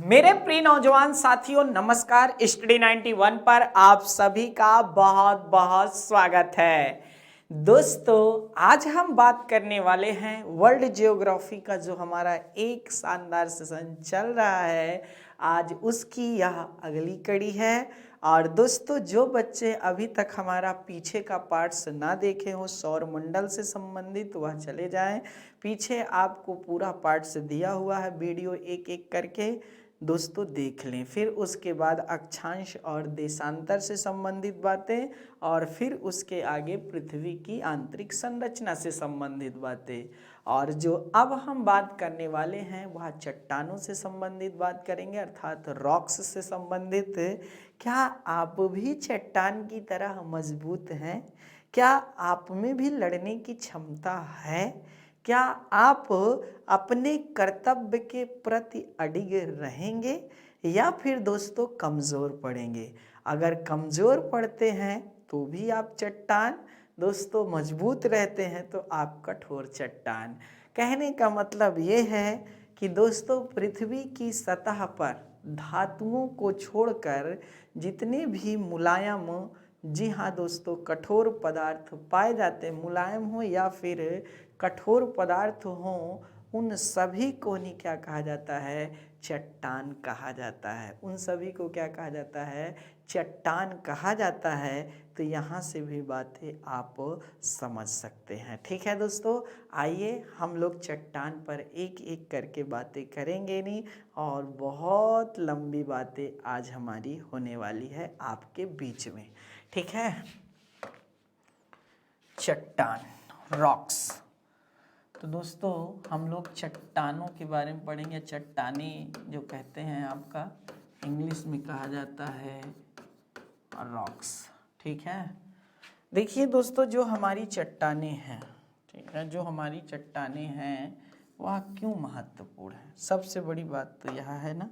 मेरे प्रिय नौजवान साथियों नमस्कार। स्टडी 91 पर आप सभी का बहुत बहुत स्वागत है। दोस्तों आज हम बात करने वाले हैं वर्ल्ड ज्योग्राफी का जो हमारा एक शानदार सेशन चल रहा है, आज उसकी यह अगली कड़ी है। और दोस्तों जो बच्चे अभी तक हमारा पीछे का पार्ट्स ना देखे हो सौर मंडल से संबंधित, वह चले जाएं। पीछे आपको पूरा पार्ट्स दिया हुआ है, वीडियो एक एक करके दोस्तों देख लें। फिर उसके बाद अक्षांश और देशांतर से संबंधित बातें, और फिर उसके आगे पृथ्वी की आंतरिक संरचना से संबंधित बातें। और जो अब हम बात करने वाले हैं वह चट्टानों से संबंधित बात करेंगे, अर्थात रॉक्स से संबंधित। क्या आप भी चट्टान की तरह मजबूत हैं? क्या आप में भी लड़ने की क्षमता है? क्या आप अपने कर्तव्य के प्रति अडिग रहेंगे या फिर दोस्तों कमज़ोर पड़ेंगे? अगर कमज़ोर पड़ते हैं तो भी आप चट्टान, दोस्तों मजबूत रहते हैं तो आप कठोर चट्टान। कहने का मतलब ये है कि दोस्तों पृथ्वी की सतह पर धातुओं को छोड़कर जितने भी मुलायम, जी हाँ दोस्तों, कठोर पदार्थ पाए जाते हैं, मुलायम हो या फिर कठोर पदार्थ हों, उन सभी को नहीं क्या कहा जाता है? चट्टान कहा जाता है। उन सभी को क्या कहा जाता है? चट्टान कहा जाता है। तो यहाँ से भी बातें आप समझ सकते हैं। ठीक है दोस्तों, आइए हम लोग चट्टान पर एक एक करके बातें करेंगे नहीं, और बहुत लंबी बातें आज हमारी होने वाली है आपके बीच में। ठीक है, चट्टान, रॉक्स। तो दोस्तों हम लोग चट्टानों के बारे में पढ़ेंगे। चट्टानी जो कहते हैं आपका इंग्लिश में कहा जाता है रॉक्स। ठीक है, देखिए दोस्तों जो हमारी चट्टानें हैं, ठीक है, जो हमारी चट्टानें हैं वह क्यों महत्वपूर्ण है? सबसे बड़ी बात तो यह है ना,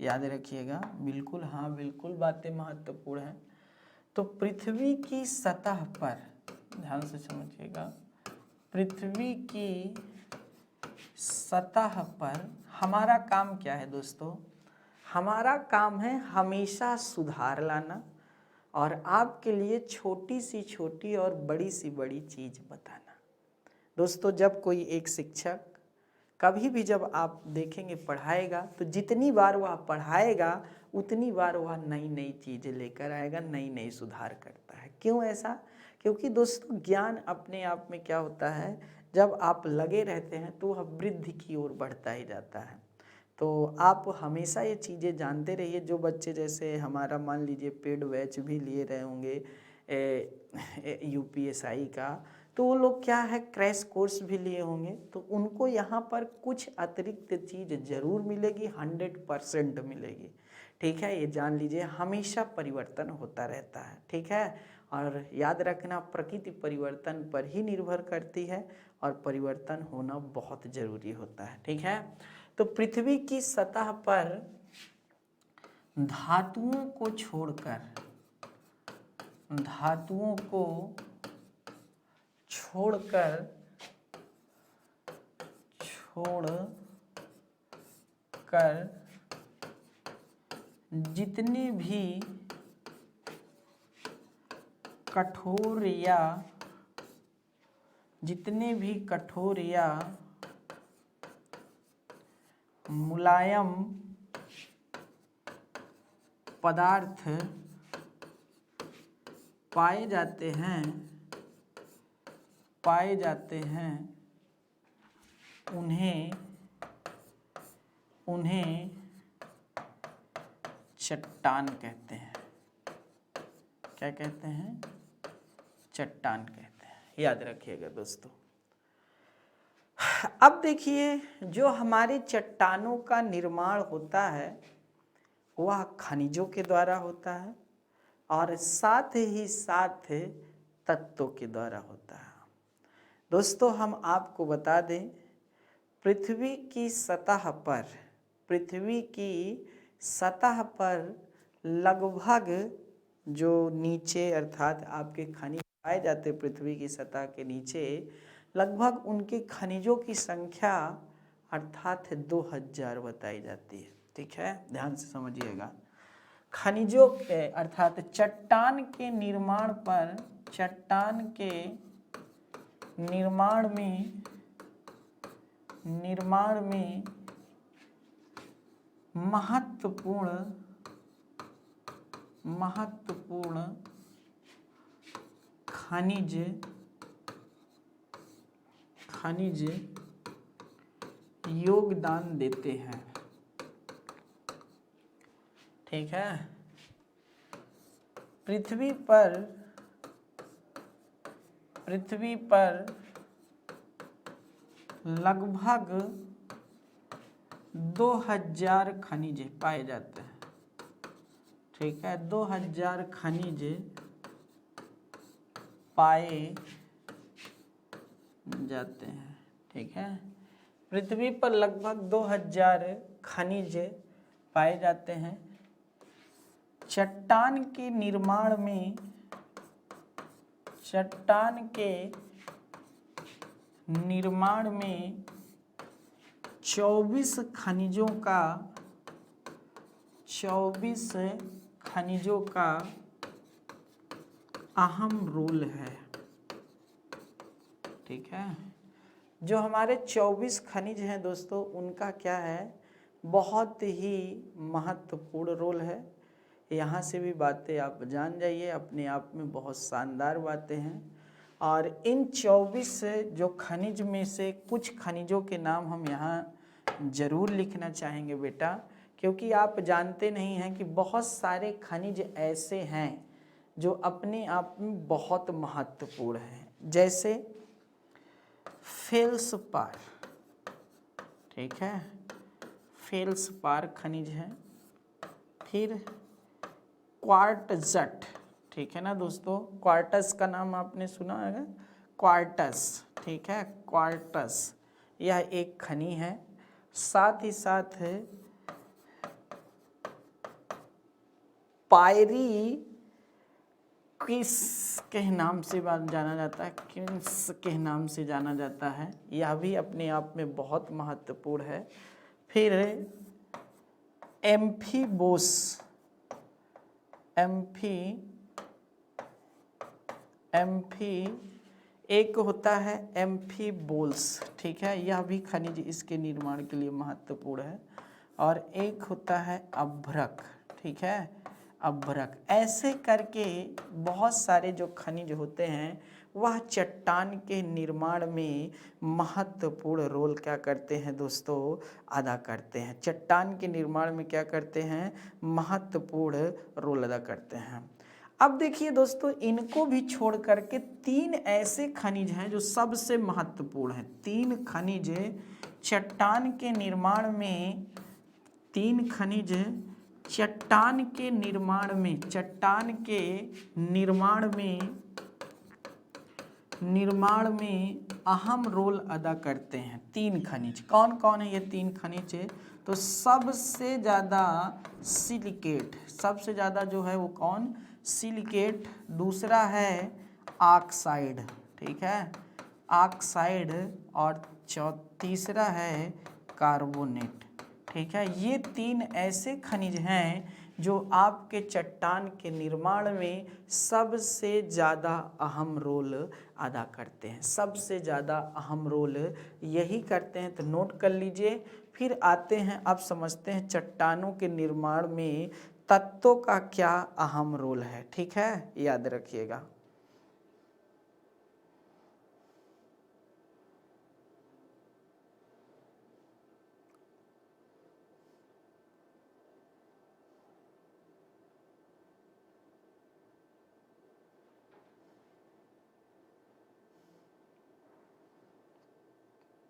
याद रखिएगा। बिल्कुल, हाँ बिल्कुल बातें महत्वपूर्ण हैं। तो पृथ्वी की सतह पर, ध्यान से समझिएगा, पृथ्वी की सतह पर हमारा काम क्या है दोस्तों? हमारा काम है हमेशा सुधार लाना और आपके लिए छोटी सी छोटी और बड़ी सी बड़ी चीज़ बताना। दोस्तों जब कोई एक शिक्षक कभी भी जब आप देखेंगे पढ़ाएगा, तो जितनी बार वह पढ़ाएगा उतनी बार वह नई नई चीज़ें लेकर आएगा, नई नई सुधार करता है। क्यों ऐसा? क्योंकि दोस्तों ज्ञान अपने आप में क्या होता है, जब आप लगे रहते हैं तो वह वृद्धि की ओर बढ़ता ही जाता है। तो आप हमेशा ये चीज़ें जानते रहिए। जो बच्चे जैसे हमारा मान लीजिए पेड बैच भी लिए रहे होंगे UPSI का, तो वो लोग क्या है क्रैश कोर्स भी लिए होंगे, तो उनको यहाँ पर कुछ अतिरिक्त चीज़ ज़रूर मिलेगी, 100% मिलेगी। ठीक है, ये जान लीजिए, हमेशा परिवर्तन होता रहता है। ठीक है, और याद रखना प्रकृति परिवर्तन पर ही निर्भर करती है और परिवर्तन होना बहुत ज़रूरी होता है। ठीक है, तो पृथ्वी की सतह पर धातुओं को छोड़कर, धातुओं को छोड़कर जितने भी कठोर या मुलायम पदार्थ पाए जाते हैं उन्हें चट्टान कहते हैं। क्या कहते हैं? चट्टान कहते हैं। याद रखिएगा दोस्तों। अब देखिए जो हमारे चट्टानों का निर्माण होता है वह खनिजों के द्वारा होता है और साथ ही साथ तत्वों के द्वारा होता है। दोस्तों हम आपको बता दें, पृथ्वी की सतह पर लगभग जो नीचे अर्थात आपके खनिज पाए जाते पृथ्वी की सतह के नीचे, लगभग उनके खनिजों की संख्या अर्थात 2000 बताई जाती है। ठीक है, ध्यान से समझिएगा। खनिजों के अर्थात चट्टान के निर्माण पर, चट्टान के निर्माण में महत्वपूर्ण खनिज योगदान देते हैं। ठीक है, पृथ्वी पर लगभग 2000 खनिज पाए जाते हैं। ठीक है, 2000 खनिज पाए जाते हैं। ठीक है, पृथ्वी पर लगभग 2000 खनिज पाए जाते हैं। चट्टान के निर्माण में 24 खनिजों का अहम रोल है। ठीक है, जो हमारे 24 खनिज हैं दोस्तों, उनका क्या है, बहुत ही महत्वपूर्ण रोल है। यहाँ से भी बातें आप जान जाइए, अपने आप में बहुत शानदार बातें हैं। और इन 24 जो खनिज में से कुछ खनिजों के नाम हम यहाँ जरूर लिखना चाहेंगे बेटा, क्योंकि आप जानते नहीं हैं कि बहुत सारे खनिज ऐसे हैं जो अपने आप में बहुत महत्वपूर्ण हैं। जैसे फेल्सपार, ठीक है, फेल्सपार खनिज है। फिर क्वार्टजट, ठीक है ना दोस्तों, क्वार्टस का नाम आपने सुना है, क्वार्टस। ठीक है, क्वार्टस यह एक खनिज है। साथ ही साथ है पायरी किस के नाम से जाना जाता है, किस के नाम से जाना जाता है, यह भी अपने आप में बहुत महत्वपूर्ण है। फिर एम्फीबोस, एक होता है एम्फीबोल्स। ठीक है, यह भी खनिज इसके निर्माण के लिए महत्वपूर्ण है। और एक होता है अभ्रक। ठीक है, अभ्रक। ऐसे करके बहुत सारे जो खनिज होते हैं वह चट्टान के निर्माण में महत्वपूर्ण रोल क्या करते हैं दोस्तों, अदा करते हैं। चट्टान के निर्माण में क्या करते हैं, महत्वपूर्ण रोल अदा करते हैं। अब देखिए दोस्तों, इनको भी छोड़ करके 3 ऐसे खनिज हैं जो सबसे महत्वपूर्ण हैं। 3 खनिज चट्टान के निर्माण में, 3 खनिज चट्टान के निर्माण में अहम रोल अदा करते हैं। 3 खनिज कौन कौन है ये 3 खनिज है, तो सबसे ज़्यादा सिलिकेट, सबसे ज़्यादा जो है वो कौन, सिलिकेट। दूसरा है ऑक्साइड, ठीक है, ऑक्साइड। और तीसरा है कार्बोनेट। ठीक है, ये 3 ऐसे खनिज हैं जो आपके चट्टान के निर्माण में सबसे ज़्यादा अहम रोल अदा करते हैं। सबसे ज़्यादा अहम रोल यही करते हैं, तो नोट कर लीजिए। फिर आते हैं, अब समझते हैं चट्टानों के निर्माण में तत्वों का क्या अहम रोल है। ठीक है, याद रखिएगा।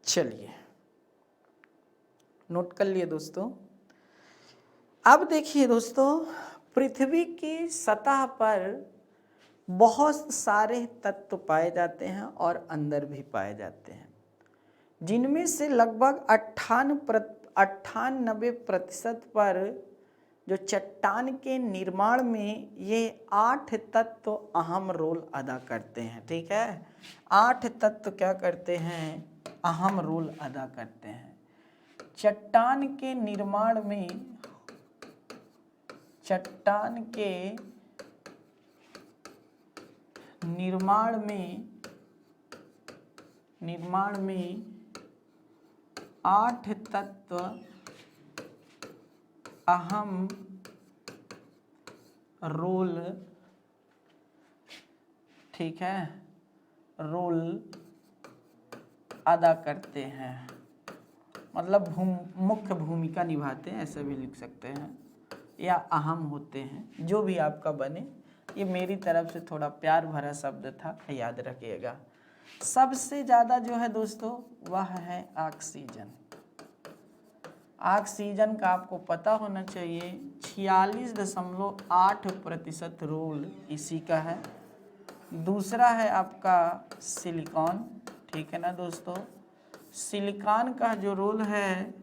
चलिए, नोट कर लिए दोस्तों। अब देखिए दोस्तों, पृथ्वी की सतह पर बहुत सारे तत्व पाए जाते हैं और अंदर भी पाए जाते हैं, जिनमें से लगभग 98% पर जो चट्टान के निर्माण में ये 8 तत्व अहम रोल अदा करते हैं। ठीक है, 8 तत्व क्या करते हैं, अहम रोल अदा करते हैं। चट्टान के निर्माण में चट्टान के निर्माण में 8 तत्व अहम रोल, ठीक है, रोल अदा करते हैं, मतलब मुख्य भूमिका निभाते हैं, ऐसा भी लिख सकते हैं, या अहम होते हैं, जो भी आपका बने। ये मेरी तरफ से थोड़ा प्यार भरा शब्द था, याद रखिएगा। सबसे ज़्यादा जो है दोस्तों वह है ऑक्सीजन। ऑक्सीजन का आपको पता होना चाहिए 46.8% रोल इसी का है। दूसरा है आपका सिलिकॉन, ठीक है ना दोस्तों। सिलिकॉन का जो रोल है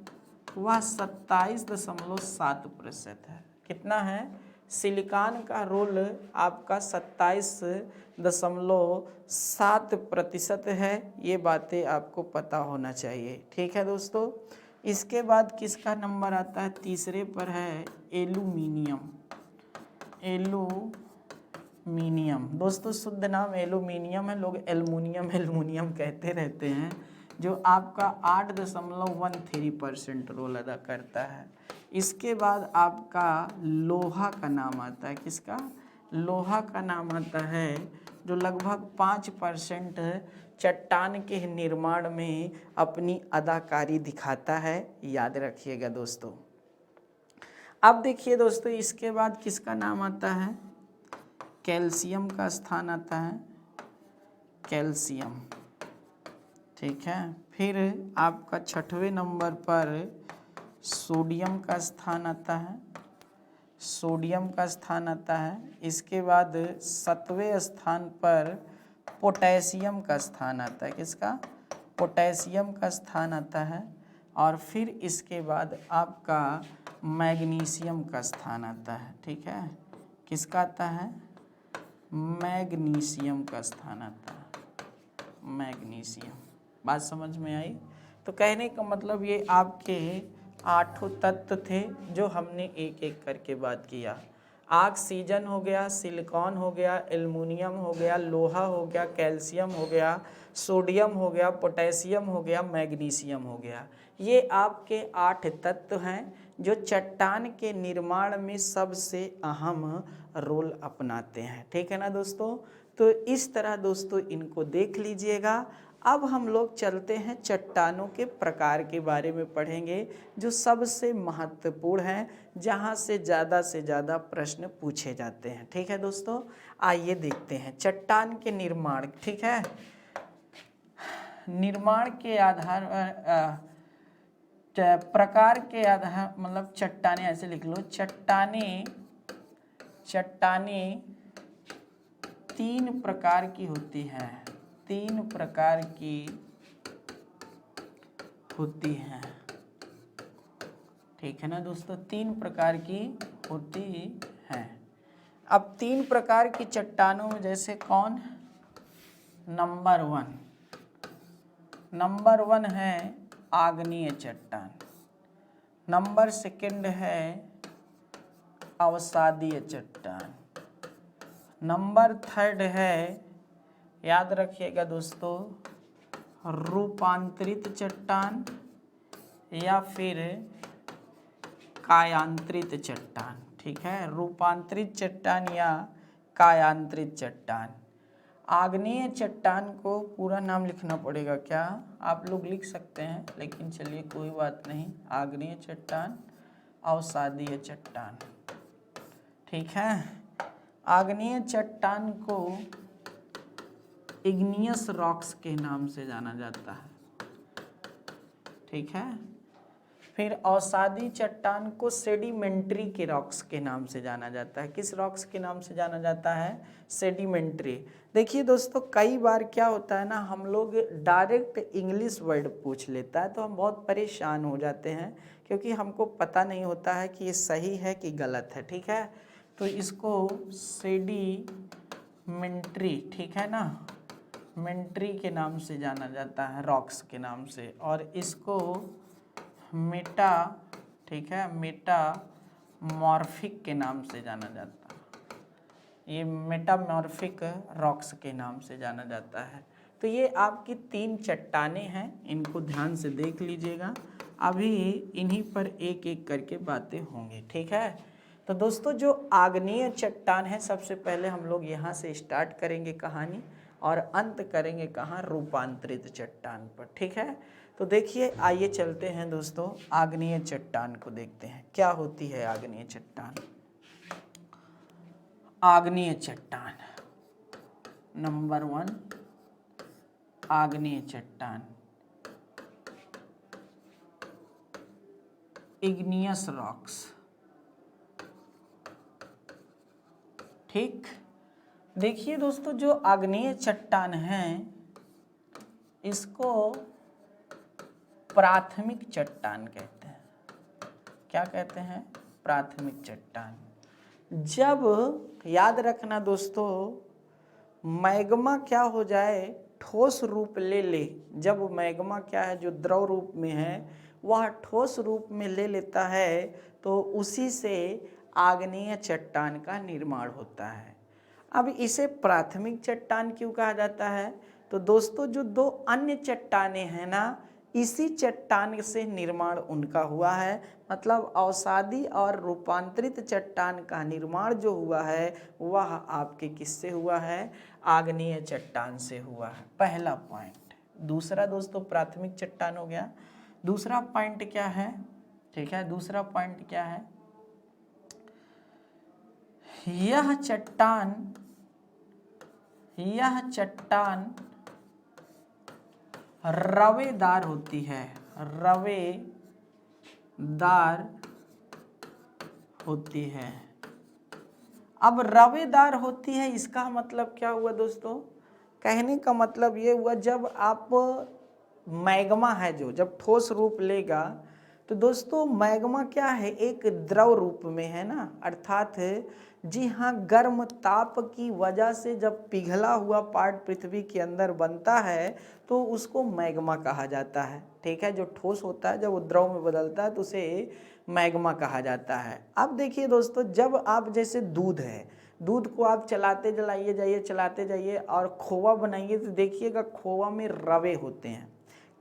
वह 27.7% है। कितना है? सिलिकॉन का रोल आपका 27.7% है। ये बातें आपको पता होना चाहिए, ठीक है दोस्तों। इसके बाद किसका नंबर आता है? तीसरे पर है एल्यूमिनियम। एल्यूमिनियम दोस्तों शुद्ध नाम एल्यूमिनियम है, लोग एल्युमिनियम कहते रहते हैं, जो आपका 8.13% रोल अदा करता है। इसके बाद आपका लोहा का नाम आता है। किसका? लोहा का नाम आता है, जो लगभग 5% चट्टान के निर्माण में अपनी अदाकारी दिखाता है, याद रखिएगा दोस्तों। अब देखिए दोस्तों, इसके बाद किसका नाम आता है? कैल्शियम का स्थान आता है, कैल्शियम, ठीक है। फिर आपका 6वें नंबर पर सोडियम का स्थान आता है, सोडियम का स्थान आता है। इसके बाद 7वें स्थान पर पोटेशियम का स्थान आता है। किसका? पोटेशियम का स्थान आता है। और फिर इसके बाद आपका मैग्नीशियम का स्थान आता है, ठीक है। किसका आता है? मैग्नीशियम का स्थान आता है, मैग्नीशियम। बात समझ में आई? तो कहने का मतलब ये आपके 8 तत्व थे जो हमने एक एक करके बात किया। ऑक्सीजन हो गया, सिलिकॉन हो गया, एल्युमिनियम हो गया, लोहा हो गया, कैल्शियम हो गया, सोडियम हो गया, पोटेशियम हो गया, मैग्नीशियम हो गया। ये आपके 8 तत्व हैं जो चट्टान के निर्माण में सबसे अहम रोल अपनाते हैं, ठीक है ना दोस्तों। तो इस तरह दोस्तों इनको देख लीजिएगा। अब हम लोग चलते हैं चट्टानों के प्रकार के बारे में पढ़ेंगे, जो सबसे महत्वपूर्ण हैं, जहां से ज़्यादा प्रश्न पूछे जाते हैं, ठीक है दोस्तों। आइए देखते हैं चट्टान के निर्माण, ठीक है। निर्माण के आधार प्रकार के आधार, मतलब चट्टाने ऐसे लिख लो, चट्टाने 3 प्रकार की होती हैं, 3 प्रकार की होती हैं, ठीक है ना दोस्तों। 3 प्रकार की होती हैं। अब 3 प्रकार की चट्टानों में जैसे कौन? नंबर 1 है आग्नेय चट्टान। नंबर 2 है अवसादीय चट्टान। नंबर 3 है, याद रखिएगा दोस्तों, रूपांतरित चट्टान या फिर कायांतरित चट्टान, ठीक है। रूपांतरित चट्टान या कायांतरित चट्टान। आग्नेय चट्टान को पूरा नाम लिखना पड़ेगा क्या? आप लोग लिख सकते हैं, लेकिन चलिए कोई बात नहीं। आग्नेय चट्टान, अवसादीय चट्टान, ठीक है। आग्नेय चट्टान को इग्नियस रॉक्स के नाम से जाना जाता है, ठीक है। फिर अवसादी चट्टान को सेडिमेंट्री के रॉक्स के नाम से जाना जाता है। किस रॉक्स के नाम से जाना जाता है? सेडिमेंट्री। देखिए दोस्तों, कई बार क्या होता है ना, हम लोग डायरेक्ट इंग्लिश वर्ड पूछ लेता है तो हम बहुत परेशान हो जाते हैं, क्योंकि हमको पता नहीं होता है कि ये सही है कि गलत है, ठीक है। तो इसको सेडिमेंट्री, ठीक है ना, मेंट्री के नाम से जाना जाता है, रॉक्स के नाम से। और इसको मेटा, ठीक है, मेटा मेटामॉर्फिक के नाम से जाना जाता है। ये मेटामॉर्फिक रॉक्स के नाम से जाना जाता है। तो ये आपकी 3 चट्टानें हैं, इनको ध्यान से देख लीजिएगा। अभी इन्हीं पर एक एक करके बातें होंगी, ठीक है। तो दोस्तों जो आग्नेय चट्टान है, सबसे पहले हम लोग यहाँ से स्टार्ट करेंगे कहानी और अंत करेंगे कहाँ, रूपांतरित चट्टान पर, ठीक है। तो देखिए, आइए चलते हैं दोस्तों, आग्नेय चट्टान को देखते हैं क्या होती है आग्नेय चट्टान। आग्नेय चट्टान नंबर 1, आग्नेय चट्टान, इग्नियस रॉक्स, ठीक। देखिए दोस्तों, जो आग्नेय चट्टान है इसको प्राथमिक चट्टान कहते हैं। क्या कहते हैं? प्राथमिक चट्टान। जब याद रखना दोस्तों, मैग्मा क्या हो जाए, ठोस रूप ले ले, जब मैग्मा क्या है, जो द्रव रूप में है वह ठोस रूप में ले लेता है, तो उसी से आग्नेय चट्टान का निर्माण होता है। अब इसे प्राथमिक चट्टान क्यों कहा जाता है? तो दोस्तों जो 2 अन्य चट्टानें हैं ना, इसी चट्टान से निर्माण उनका हुआ है। मतलब अवसादी और रूपांतरित चट्टान का निर्माण जो हुआ है वह आपके किससे हुआ है? आग्नेय चट्टान से हुआ है। पहला पॉइंट। दूसरा दोस्तों, प्राथमिक चट्टान हो गया। दूसरा पॉइंट क्या है? ठीक है, दूसरा पॉइंट क्या है? यह चट्टान रवेदार होती है, रवेदार होती है। अब रवेदार होती है, इसका मतलब क्या हुआ दोस्तों? कहने का मतलब ये हुआ, जब आप मैग्मा है जो जब ठोस रूप लेगा, तो दोस्तों मैग्मा क्या है, एक द्रव रूप में है ना, अर्थात जी हाँ, गर्म ताप की वजह से जब पिघला हुआ पार्ट पृथ्वी के अंदर बनता है तो उसको मैग्मा कहा जाता है, ठीक है। जो ठोस होता है जब वो द्रव में बदलता है तो उसे मैग्मा कहा जाता है। अब देखिए दोस्तों, जब आप जैसे दूध है, दूध को आप चलाते जाइए चलाते जाइए और खोवा बनाइए, तो देखिएगा खोवा में रवे होते हैं।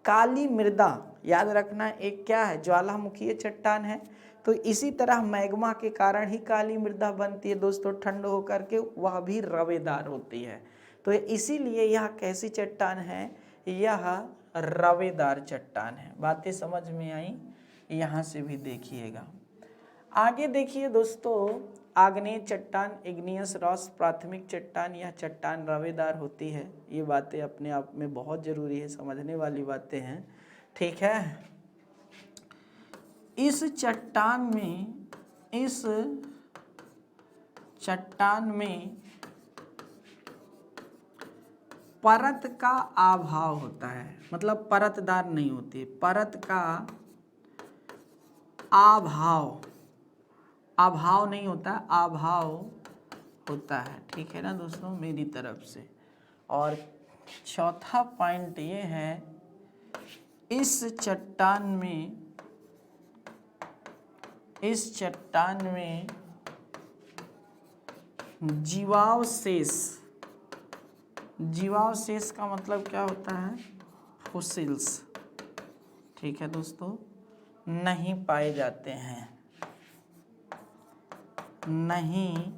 काली मृदा, याद रखना, एक क्या है, ज्वालामुखीय चट्टान है। तो इसी तरह मैग्मा के कारण ही काली मृदा बनती है दोस्तों, ठंड होकर के वह भी रवेदार होती है। तो इसीलिए यह कैसी चट्टान है? यह रवेदार चट्टान है। बातें समझ में आई? यहाँ से भी देखिएगा। आगे देखिए दोस्तों, आग्नेय चट्टान, इग्नियस रॉक्स, प्राथमिक चट्टान, यह चट्टान रवेदार होती है। ये बातें अपने आप में बहुत ज़रूरी है, समझने वाली बातें हैं, ठीक है। इस चट्टान में परत का अभाव होता है, मतलब परतदार नहीं होती, परत का अभाव नहीं होता, अभाव होता है, ठीक है ना दोस्तों, मेरी तरफ से। और चौथा पॉइंट ये है, इस चट्टान में जीवावशेष का मतलब क्या होता है? फॉसिल्स, ठीक है दोस्तों, नहीं पाए जाते हैं, नहीं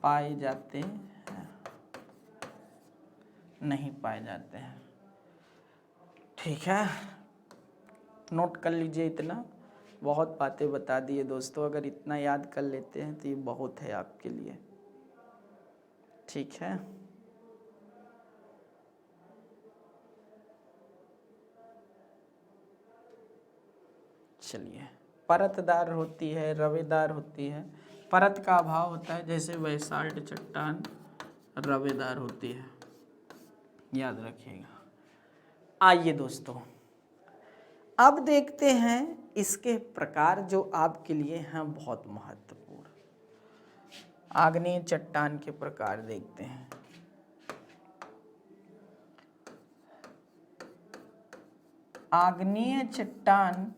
पाए जाते हैं, ठीक है। नोट कर लीजिए, इतना बहुत बातें बता दिए दोस्तों। अगर इतना याद कर लेते हैं तो ये बहुत है आपके लिए, ठीक है। चलिए, परतदार होती है, रवेदार होती है, परत का अभाव होता है, जैसे बेसाल्ट चट्टान रवेदार होती है, याद रखिएगा। आइए दोस्तों, अब देखते हैं इसके प्रकार जो आपके लिए हैं बहुत महत्वपूर्ण। आग्नेय चट्टान के प्रकार देखते हैं। आग्नेय चट्टान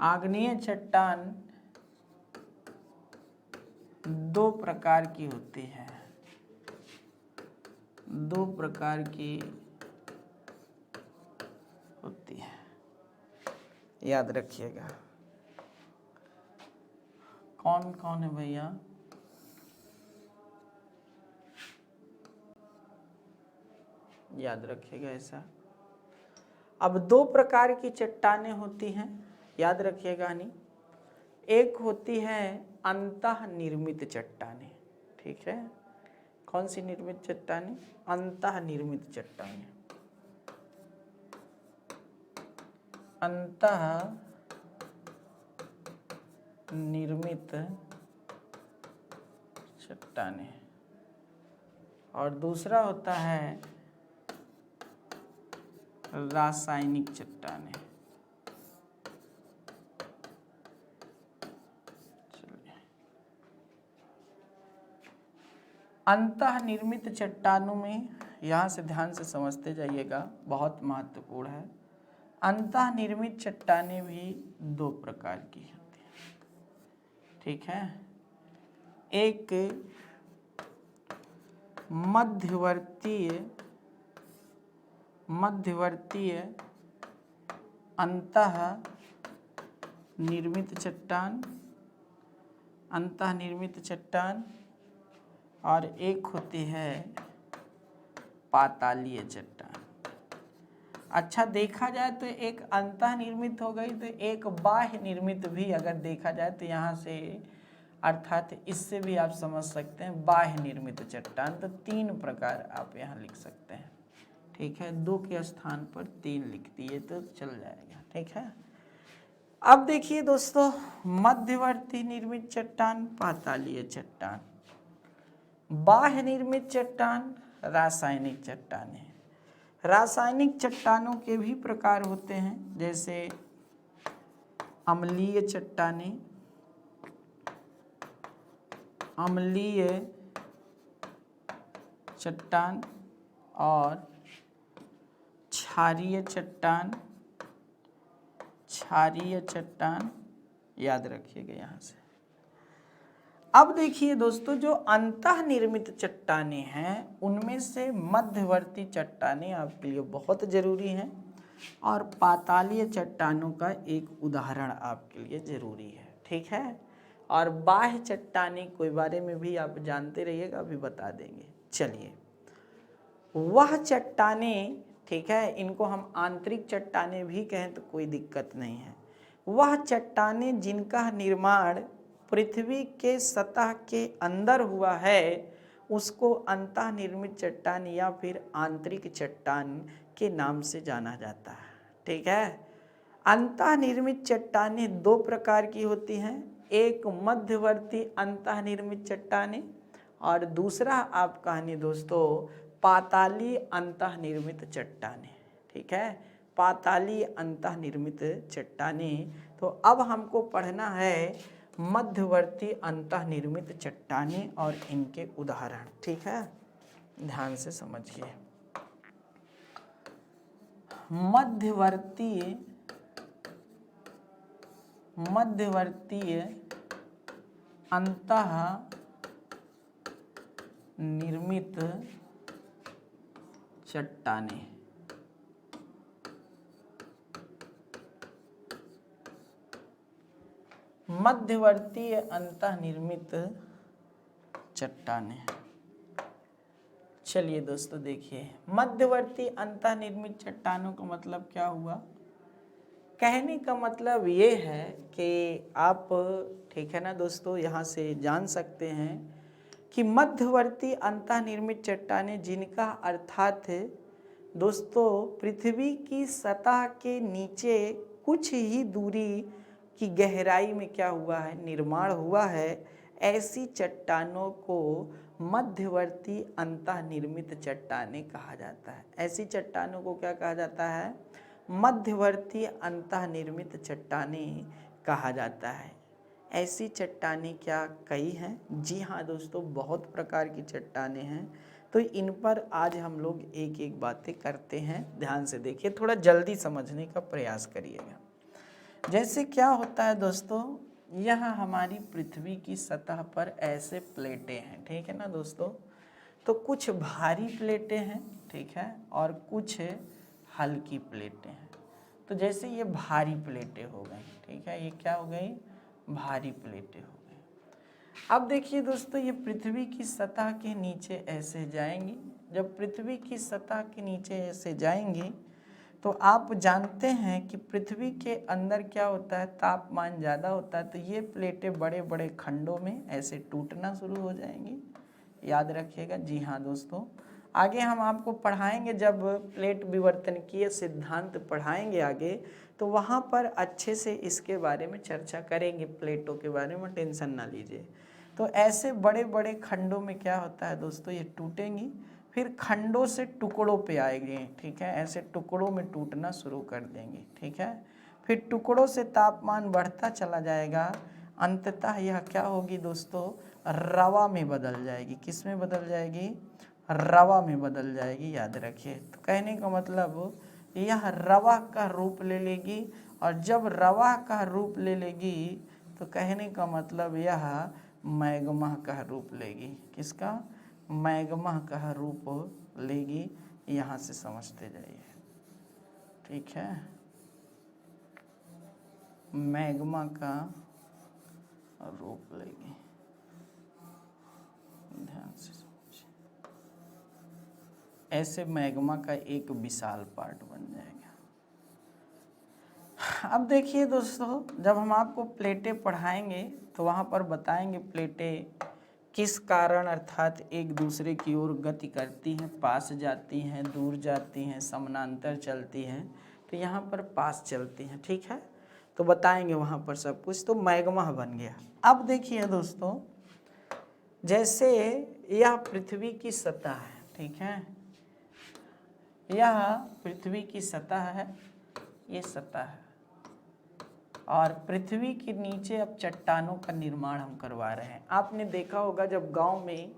आग्नेय चट्टान दो प्रकार की होती है, दो प्रकार की होती है, याद रखिएगा। कौन कौन है भैया? याद रखिएगा ऐसा। अब दो प्रकार की चट्टानें होती हैं, याद रखिएगा नहीं। एक होती है अंतः निर्मित चट्टानें, ठीक है। कौन सी निर्मित चट्टानें? अंतः निर्मित चट्टानें। अंतः निर्मित चट्टानें। और दूसरा होता है रासायनिक चट्टानें। अंतः निर्मित चट्टानों में, यहाँ से ध्यान से समझते जाइएगा, बहुत महत्वपूर्ण है। अंतः निर्मित चट्टानें भी दो प्रकार की होती हैं, ठीक है। एक मध्यवर्तीय अंतः निर्मित चट्टान, और एक होती है पातालीय चट्टान। अच्छा, देखा जाए तो एक अंतः निर्मित हो गई, तो एक बाह्य निर्मित भी अगर देखा जाए तो यहाँ से, अर्थात इससे भी आप समझ सकते हैं बाह्य निर्मित चट्टान। तो तीन प्रकार आप यहाँ लिख सकते हैं, ठीक है। दो के स्थान पर तीन लिख दिए तो चल जाएगा, ठीक है। अब देखिए दोस्तों, मध्यवर्ती निर्मित चट्टान, पातालीय चट्टान, बाह्य निर्मित चट्टान, रासायनिक चट्टानें। रासायनिक चट्टानों के भी प्रकार होते हैं, जैसे अम्लीय चट्टानें, अम्लीय चट्टान, और क्षारीय चट्टान, याद रखिएगा यहाँ से। अब देखिए दोस्तों, जो अंतः निर्मित चट्टानें हैं उनमें से मध्यवर्ती चट्टानें आपके लिए बहुत जरूरी हैं, और पातालीय चट्टानों का एक उदाहरण आपके लिए जरूरी है, ठीक है। और बाह्य चट्टानें के बारे में भी आप जानते रहिएगा, अभी बता देंगे। चलिए, वह चट्टानें, ठीक है, इनको हम आंतरिक चट्टानें भी कहें तो कोई दिक्कत नहीं है। वह चट्टानें जिनका निर्माण पृथ्वी के सतह के अंदर हुआ है उसको अंतः निर्मित चट्टान या फिर आंतरिक चट्टान के नाम से जाना जाता है, ठीक है। अंतः निर्मित चट्टानें दो प्रकार की होती हैं, एक मध्यवर्ती अंतः निर्मित चट्टानें, और दूसरा आप कहानी दोस्तों पाताली अंतः निर्मित चट्टानें, ठीक है। पाताली अंतः निर्मित चट्टानें। तो अब हमको पढ़ना है मध्यवर्ती अंतः निर्मित चट्टानें और इनके उदाहरण, ठीक है। ध्यान से समझिए। मध्यवर्तीय अंतः निर्मित चट्टानें। मध्यवर्तीय अंतः निर्मित चट्टानें। चलिए दोस्तों देखिए, मध्यवर्ती अंतः निर्मित चट्टानों का मतलब क्या हुआ? कहने का मतलब ये है कि आप, ठीक है ना दोस्तों, यहाँ से जान सकते हैं कि मध्यवर्ती अंतः निर्मित चट्टानें जिनका अर्थात दोस्तों पृथ्वी की सतह के नीचे कुछ ही दूरी की गहराई में क्या हुआ है, निर्माण हुआ है, ऐसी चट्टानों को मध्यवर्ती अंतः निर्मित चट्टानें कहा जाता है। ऐसी चट्टानों को क्या कहा जाता है? मध्यवर्ती अंतः निर्मित चट्टानें कहा जाता है। ऐसी चट्टानें क्या कई हैं? जी हाँ दोस्तों, बहुत प्रकार की चट्टानें हैं। तो इन पर आज हम लोग एक एक बातें करते हैं। ध्यान से देखिए, थोड़ा जल्दी समझने का प्रयास करिएगा। जैसे क्या होता है दोस्तों, यह हमारी पृथ्वी की सतह पर ऐसे प्लेटें हैं, ठीक है ना दोस्तों। तो कुछ भारी प्लेटें हैं, ठीक है, और कुछ हल्की प्लेटें हैं। तो जैसे ये भारी प्लेटें हो गई, ठीक है, ये क्या हो गई, भारी प्लेटें हो गई। अब देखिए दोस्तों, ये पृथ्वी की सतह के नीचे ऐसे जाएंगी। जब पृथ्वी की सतह के नीचे ऐसे जाएंगी तो आप जानते हैं कि पृथ्वी के अंदर क्या होता है, तापमान ज़्यादा होता है, तो ये प्लेटें बड़े बड़े खंडों में ऐसे टूटना शुरू हो जाएंगी। याद रखिएगा। जी हाँ दोस्तों, आगे हम आपको पढ़ाएंगे, जब प्लेट विवर्तनकीय सिद्धांत पढ़ाएंगे आगे, तो वहाँ पर अच्छे से इसके बारे में चर्चा करेंगे, प्लेटों के बारे में, टेंशन ना लीजिए। तो ऐसे बड़े बड़े खंडों में क्या होता है दोस्तों, ये टूटेंगी, फिर खंडों से टुकड़ों पे आएंगे, ठीक है, ऐसे टुकड़ों में टूटना शुरू कर देंगे, ठीक है। फिर टुकड़ों से तापमान बढ़ता चला जाएगा, अंततः यह क्या होगी दोस्तों, रवा में बदल जाएगी। किस में बदल जाएगी, रवा में बदल जाएगी, याद रखिए। तो कहने का मतलब यह रवा का रूप ले लेगी, और जब रवा का रूप ले लेगी तो कहने का मतलब यह मैग्मा का रूप लेगी। किसका, मैग्मा का रूप लेगी। यहाँ से समझते जाइए, ठीक है, मैग्मा का रूप लेगी, ध्यान से समझिए। ऐसे मैग्मा का एक विशाल पार्ट बन जाएगा। अब देखिए दोस्तों, जब हम आपको प्लेटें पढ़ाएंगे तो वहाँ पर बताएंगे प्लेटें किस कारण अर्थात एक दूसरे की ओर गति करती हैं, पास जाती हैं, दूर जाती हैं, समानांतर चलती हैं। तो यहाँ पर पास चलती हैं, ठीक है, तो बताएंगे वहाँ पर सब कुछ। तो मैग्मा बन गया। अब देखिए दोस्तों, जैसे यह पृथ्वी की सतह है, ठीक है, यह पृथ्वी की सतह है, ये सतह है, और पृथ्वी के नीचे अब चट्टानों का निर्माण हम करवा रहे हैं। आपने देखा होगा जब गांव में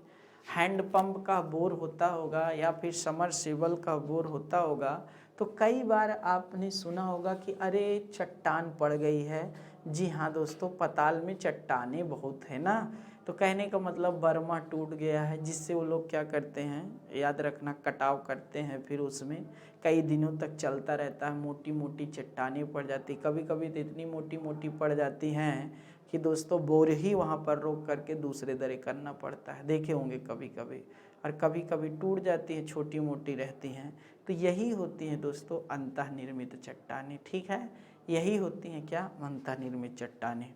हैंडपंप का बोर होता होगा या फिर समरसेबल का बोर होता होगा, तो कई बार आपने सुना होगा कि अरे चट्टान पड़ गई है। जी हाँ दोस्तों, पताल में चट्टानें बहुत है ना, तो कहने का मतलब बर्मा टूट गया है, जिससे वो लोग क्या करते हैं, याद रखना, कटाव करते हैं, फिर उसमें कई दिनों तक चलता रहता है, मोटी मोटी चट्टानें पड़ जाती, कभी कभी तो इतनी मोटी मोटी पड़ जाती हैं कि दोस्तों बोर ही वहाँ पर रोक करके दूसरे दरे करना पड़ता है, देखे होंगे कभी कभी। और कभी कभी टूट जाती है, छोटी मोटी रहती हैं। तो यही होती हैं दोस्तों अंतःनिर्मित चट्टानें, ठीक है, यही होती हैं क्या, अंतःनिर्मित चट्टानें।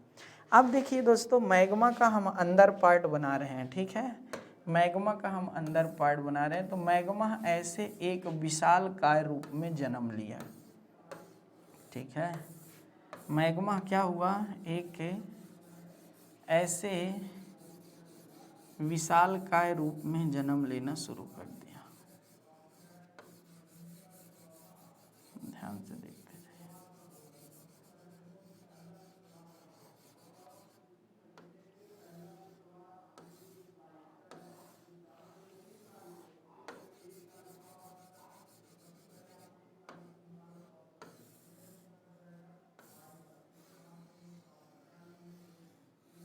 अब देखिए दोस्तों, मैग्मा का हम अंदर पार्ट बना रहे हैं, ठीक है, मैग्मा का हम अंदर पार्ट बना रहे हैं। तो मैग्मा ऐसे एक विशालकाय रूप में जन्म लिया, ठीक है, मैग्मा क्या हुआ, एक ऐसे विशालकाय रूप में जन्म लेना शुरू कर दिया। ध्यान से देखते जाइए।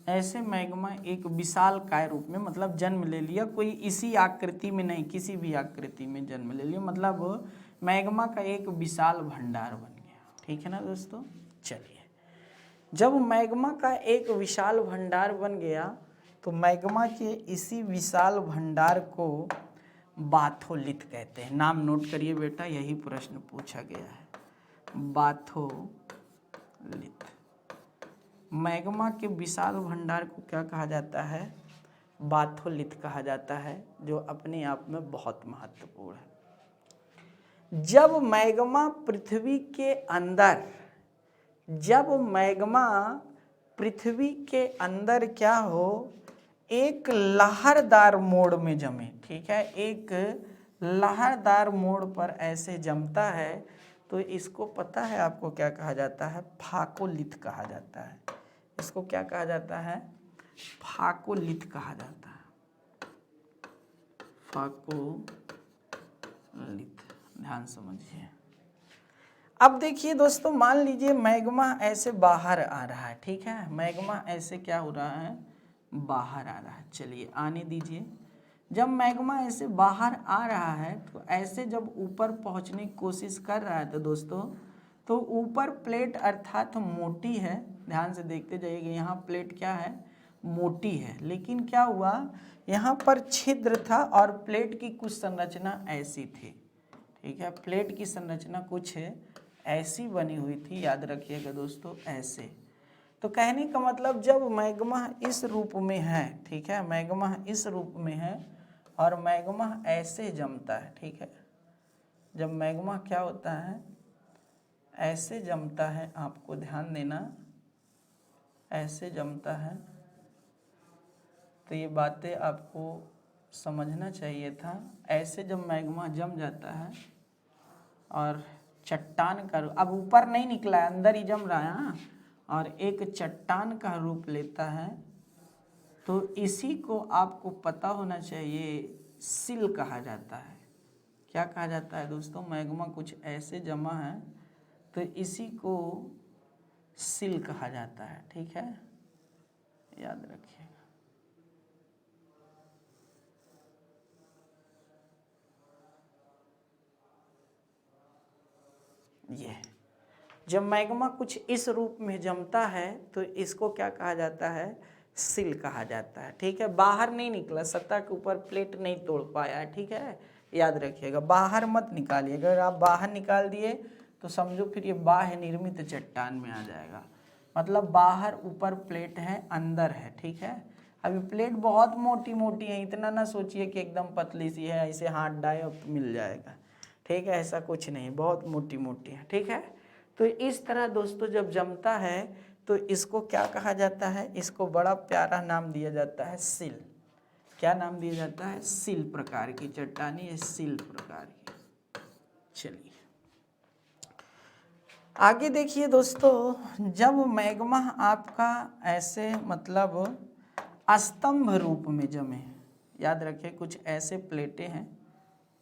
ऐसे मैग्मा एक विशाल काय रूप में मतलब जन्म ले लिया, कोई इसी आकृति में नहीं, किसी भी आकृति में जन्म ले लिया, मतलब मैग्मा का एक विशाल भंडार बन गया, ठीक है ना दोस्तों। चलिए, जब मैग्मा का एक विशाल भंडार बन गया तो मैग्मा के इसी विशाल भंडार को बाथोलिथ कहते हैं। नाम नोट करिए बेटा, यही प्रश्न पूछा गया है, बाथोलिथ। मैग्मा के विशाल भंडार को क्या कहा जाता है, बाथोलिथ कहा जाता है, जो अपने आप में बहुत महत्वपूर्ण है। जब मैग्मा पृथ्वी के अंदर, जब मैग्मा पृथ्वी के अंदर क्या हो, एक लहरदार मोड़ में जमे, ठीक है, एक लहरदार मोड़ पर ऐसे जमता है, तो इसको पता है आपको क्या कहा जाता है, फाकोलिथ कहा जाता है। इसको क्या कहा जाता है, फाकोलिथ कहा जाता है, फाकोलिथ, ध्यान समझिए। अब देखिए दोस्तों, मान लीजिए मैग्मा ऐसे बाहर आ रहा है, ठीक है, मैग्मा ऐसे क्या हो रहा है, बाहर आ रहा है। चलिए आने दीजिए। जब मैग्मा ऐसे बाहर आ रहा है तो ऐसे जब ऊपर पहुंचने की कोशिश कर रहा है तो दोस्तों, तो ऊपर प्लेट अर्थात मोटी है, ध्यान से देखते जाइएगा, यहाँ प्लेट क्या है, मोटी है, लेकिन क्या हुआ, यहाँ पर छिद्र था और प्लेट की कुछ संरचना ऐसी थी, ठीक है, प्लेट की संरचना कुछ ऐसी बनी हुई थी, याद रखिएगा दोस्तों, ऐसे। तो कहने का मतलब जब मैग्मा इस रूप में है, ठीक है, मैग्मा इस रूप में है और मैग्मा ऐसे जमता है, ठीक है, जब मैग्मा क्या होता है, ऐसे जमता है, आपको ध्यान देना, ऐसे जमता है, तो ये बातें आपको समझना चाहिए था। ऐसे जब मैग्मा जम जाता है और चट्टान का अब ऊपर नहीं निकला है, अंदर ही जम रहा है, हाँ, और एक चट्टान का रूप लेता है, तो इसी को आपको पता होना चाहिए, सिल कहा जाता है। क्या कहा जाता है दोस्तों, मैग्मा कुछ ऐसे जमा है तो इसी को सिल कहा जाता है, ठीक है, याद रखिएगा। ये जब मैग्मा कुछ इस रूप में जमता है तो इसको क्या कहा जाता है, सिल कहा जाता है, ठीक है, बाहर नहीं निकला, सतह के ऊपर प्लेट नहीं तोड़ पाया है, ठीक है, याद रखिएगा, बाहर मत निकालिए, अगर आप बाहर निकाल दिए तो समझो फिर ये बाह्य निर्मित चट्टान में आ जाएगा, मतलब बाहर ऊपर प्लेट है, अंदर है, ठीक है। अभी प्लेट बहुत मोटी मोटी है, इतना ना सोचिए कि एकदम पतली सी है, ऐसे हाथ डाए और मिल जाएगा, ठीक है, ऐसा कुछ नहीं, बहुत मोटी मोटी है, ठीक है। तो इस तरह दोस्तों जब जमता है तो इसको क्या कहा जाता है, इसको बड़ा प्यारा नाम दिया जाता है, सिल। क्या नाम दिया जाता है, सिल प्रकार की चट्टानी, सिल प्रकार की। चलिए आगे देखिए दोस्तों, जब मैग्मा आपका ऐसे मतलब स्तंभ रूप में जमे, याद रखिए कुछ ऐसे प्लेटें हैं,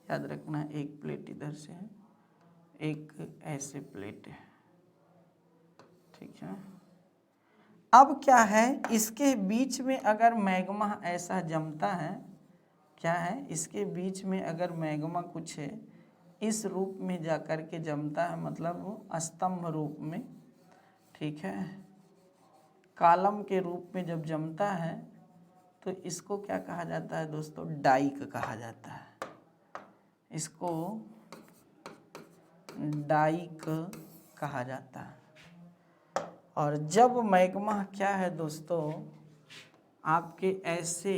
याद रखना, एक प्लेट इधर से है, एक ऐसे प्लेट है, ठीक है। अब क्या है, इसके बीच में अगर मैग्मा ऐसा जमता है, क्या है, इसके बीच में अगर मैग्मा कुछ है इस रूप में जाकर के जमता है, मतलब वो स्तंभ रूप में, ठीक है, कॉलम के रूप में जब जमता है तो इसको क्या कहा जाता है दोस्तों, डाइक कहा जाता है, इसको डाइक कहा जाता है। और जब मैग्मा क्या है दोस्तों, आपके ऐसे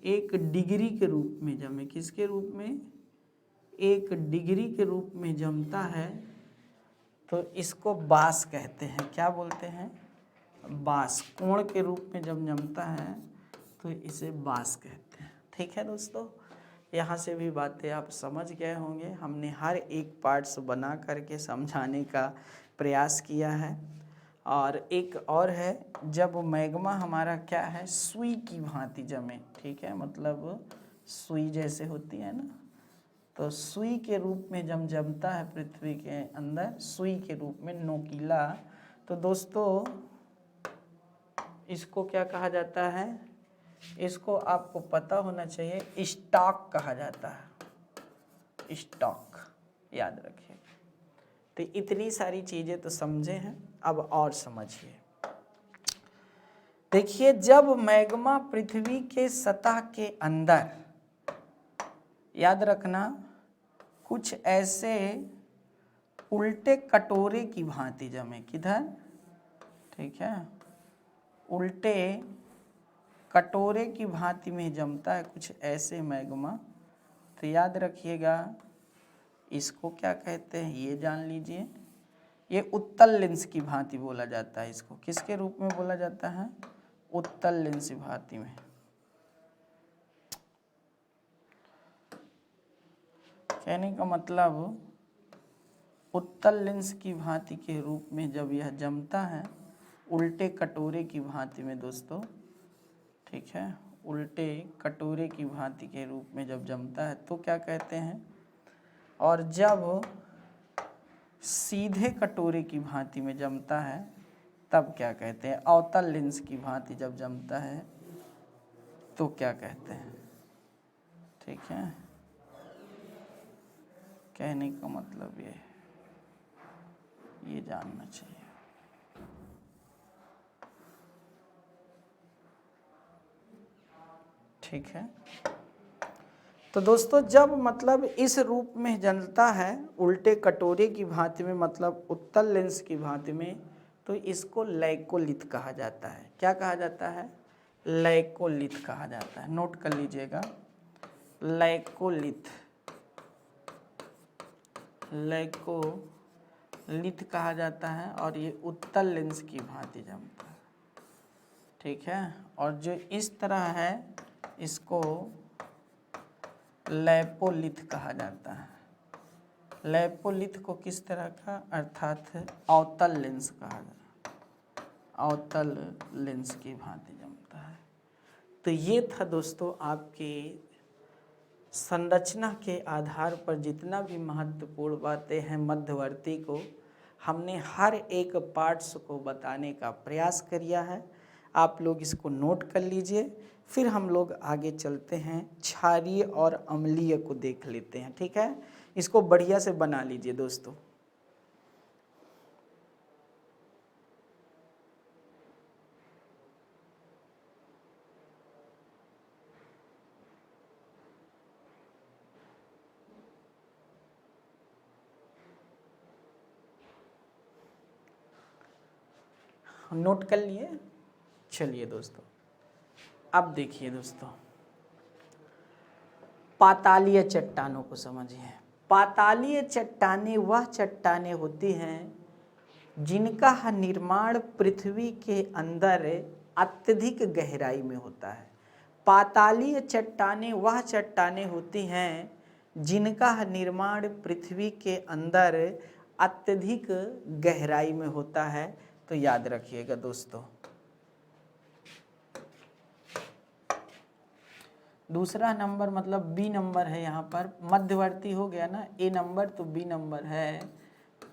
एक डिग्री के रूप में जमे, किसके रूप में, एक डिग्री के रूप में जमता है, तो इसको बास कहते हैं, क्या बोलते हैं, बास, कोण के रूप में जब जमता है तो इसे बास कहते हैं, ठीक है दोस्तों। यहाँ से भी बातें आप समझ गए होंगे, हमने हर एक पार्ट्स बना करके समझाने का प्रयास किया है। और एक और है, जब मैग्मा हमारा क्या है, सुई की भांति जमे, ठीक है, मतलब सुई जैसे होती है ना, तो सुई के रूप में जब जमता है पृथ्वी के अंदर, सुई के रूप में नोकीला, तो दोस्तों इसको क्या कहा जाता है, इसको आपको पता होना चाहिए, स्टॉक कहा जाता है, स्टॉक, याद रखिए। तो इतनी सारी चीज़ें तो समझे हैं, अब और समझिए। देखिए जब मैग्मा पृथ्वी के सतह के अंदर, याद रखना, कुछ ऐसे उल्टे कटोरे की भांति जमे, किधर, ठीक है, उल्टे कटोरे की भांति में जमता है कुछ ऐसे मैग्मा, तो याद रखिएगा इसको क्या कहते हैं, ये जान लीजिए, ये उत्तल लेंस की भांति बोला जाता है, इसको किसके रूप में बोला जाता है, उत्तल लेंस की भांति में। कहने का मतलब उत्तल लेंस की भांति के रूप में जब यह जमता है, उल्टे कटोरे की भांति में दोस्तों, ठीक है, उल्टे कटोरे की भांति के रूप में जब जमता है तो क्या कहते हैं। और जब सीधे कटोरे की भांति में जमता है तब क्या कहते हैं? अवतल लेंस की भांति जब जमता है तो क्या कहते हैं? ठीक है, कहने का मतलब ये जानना चाहिए। ठीक है, तो दोस्तों जब मतलब इस रूप में जलता है उल्टे कटोरे की भांति में, मतलब उत्तल लेंस की भांति में, तो इसको लैकोलिथ कहा जाता है। क्या कहा जाता है? लैकोलिथ कहा जाता है। नोट कर लीजिएगा, लैकोलिथ, लैकोलिथ कहा जाता है और ये उत्तल लेंस की भांति जमता है। ठीक है, और जो इस तरह है इसको लैपोलिथ कहा जाता है। लैपोलिथ को किस तरह का? अर्थात अवतल लेंस कहा जाता है, अवतल लेंस की भांति जमता है। तो ये था दोस्तों आपके संरचना के आधार पर जितना भी महत्वपूर्ण बातें हैं मध्यवर्ती को, हमने हर एक पार्ट्स को बताने का प्रयास किया है। आप लोग इसको नोट कर लीजिए, फिर हम लोग आगे चलते हैं, क्षारीय और अम्लीय को देख लेते हैं। ठीक है, इसको बढ़िया से बना लीजिए दोस्तों। नोट कर लिए? चलिए दोस्तों, अब देखिए दोस्तों, पातालीय चट्टानों को समझिए। पातालीय चट्टानें वह चट्टानें होती हैं जिनका निर्माण पृथ्वी के अंदर अत्यधिक गहराई में होता है। पातालीय चट्टानें वह चट्टानें होती हैं जिनका निर्माण पृथ्वी के अंदर अत्यधिक गहराई में होता है। तो याद रखिएगा दोस्तों। दूसरा नंबर मतलब बी नंबर है, यहाँ पर मध्यवर्ती हो गया ना, ए नंबर, तो बी नंबर है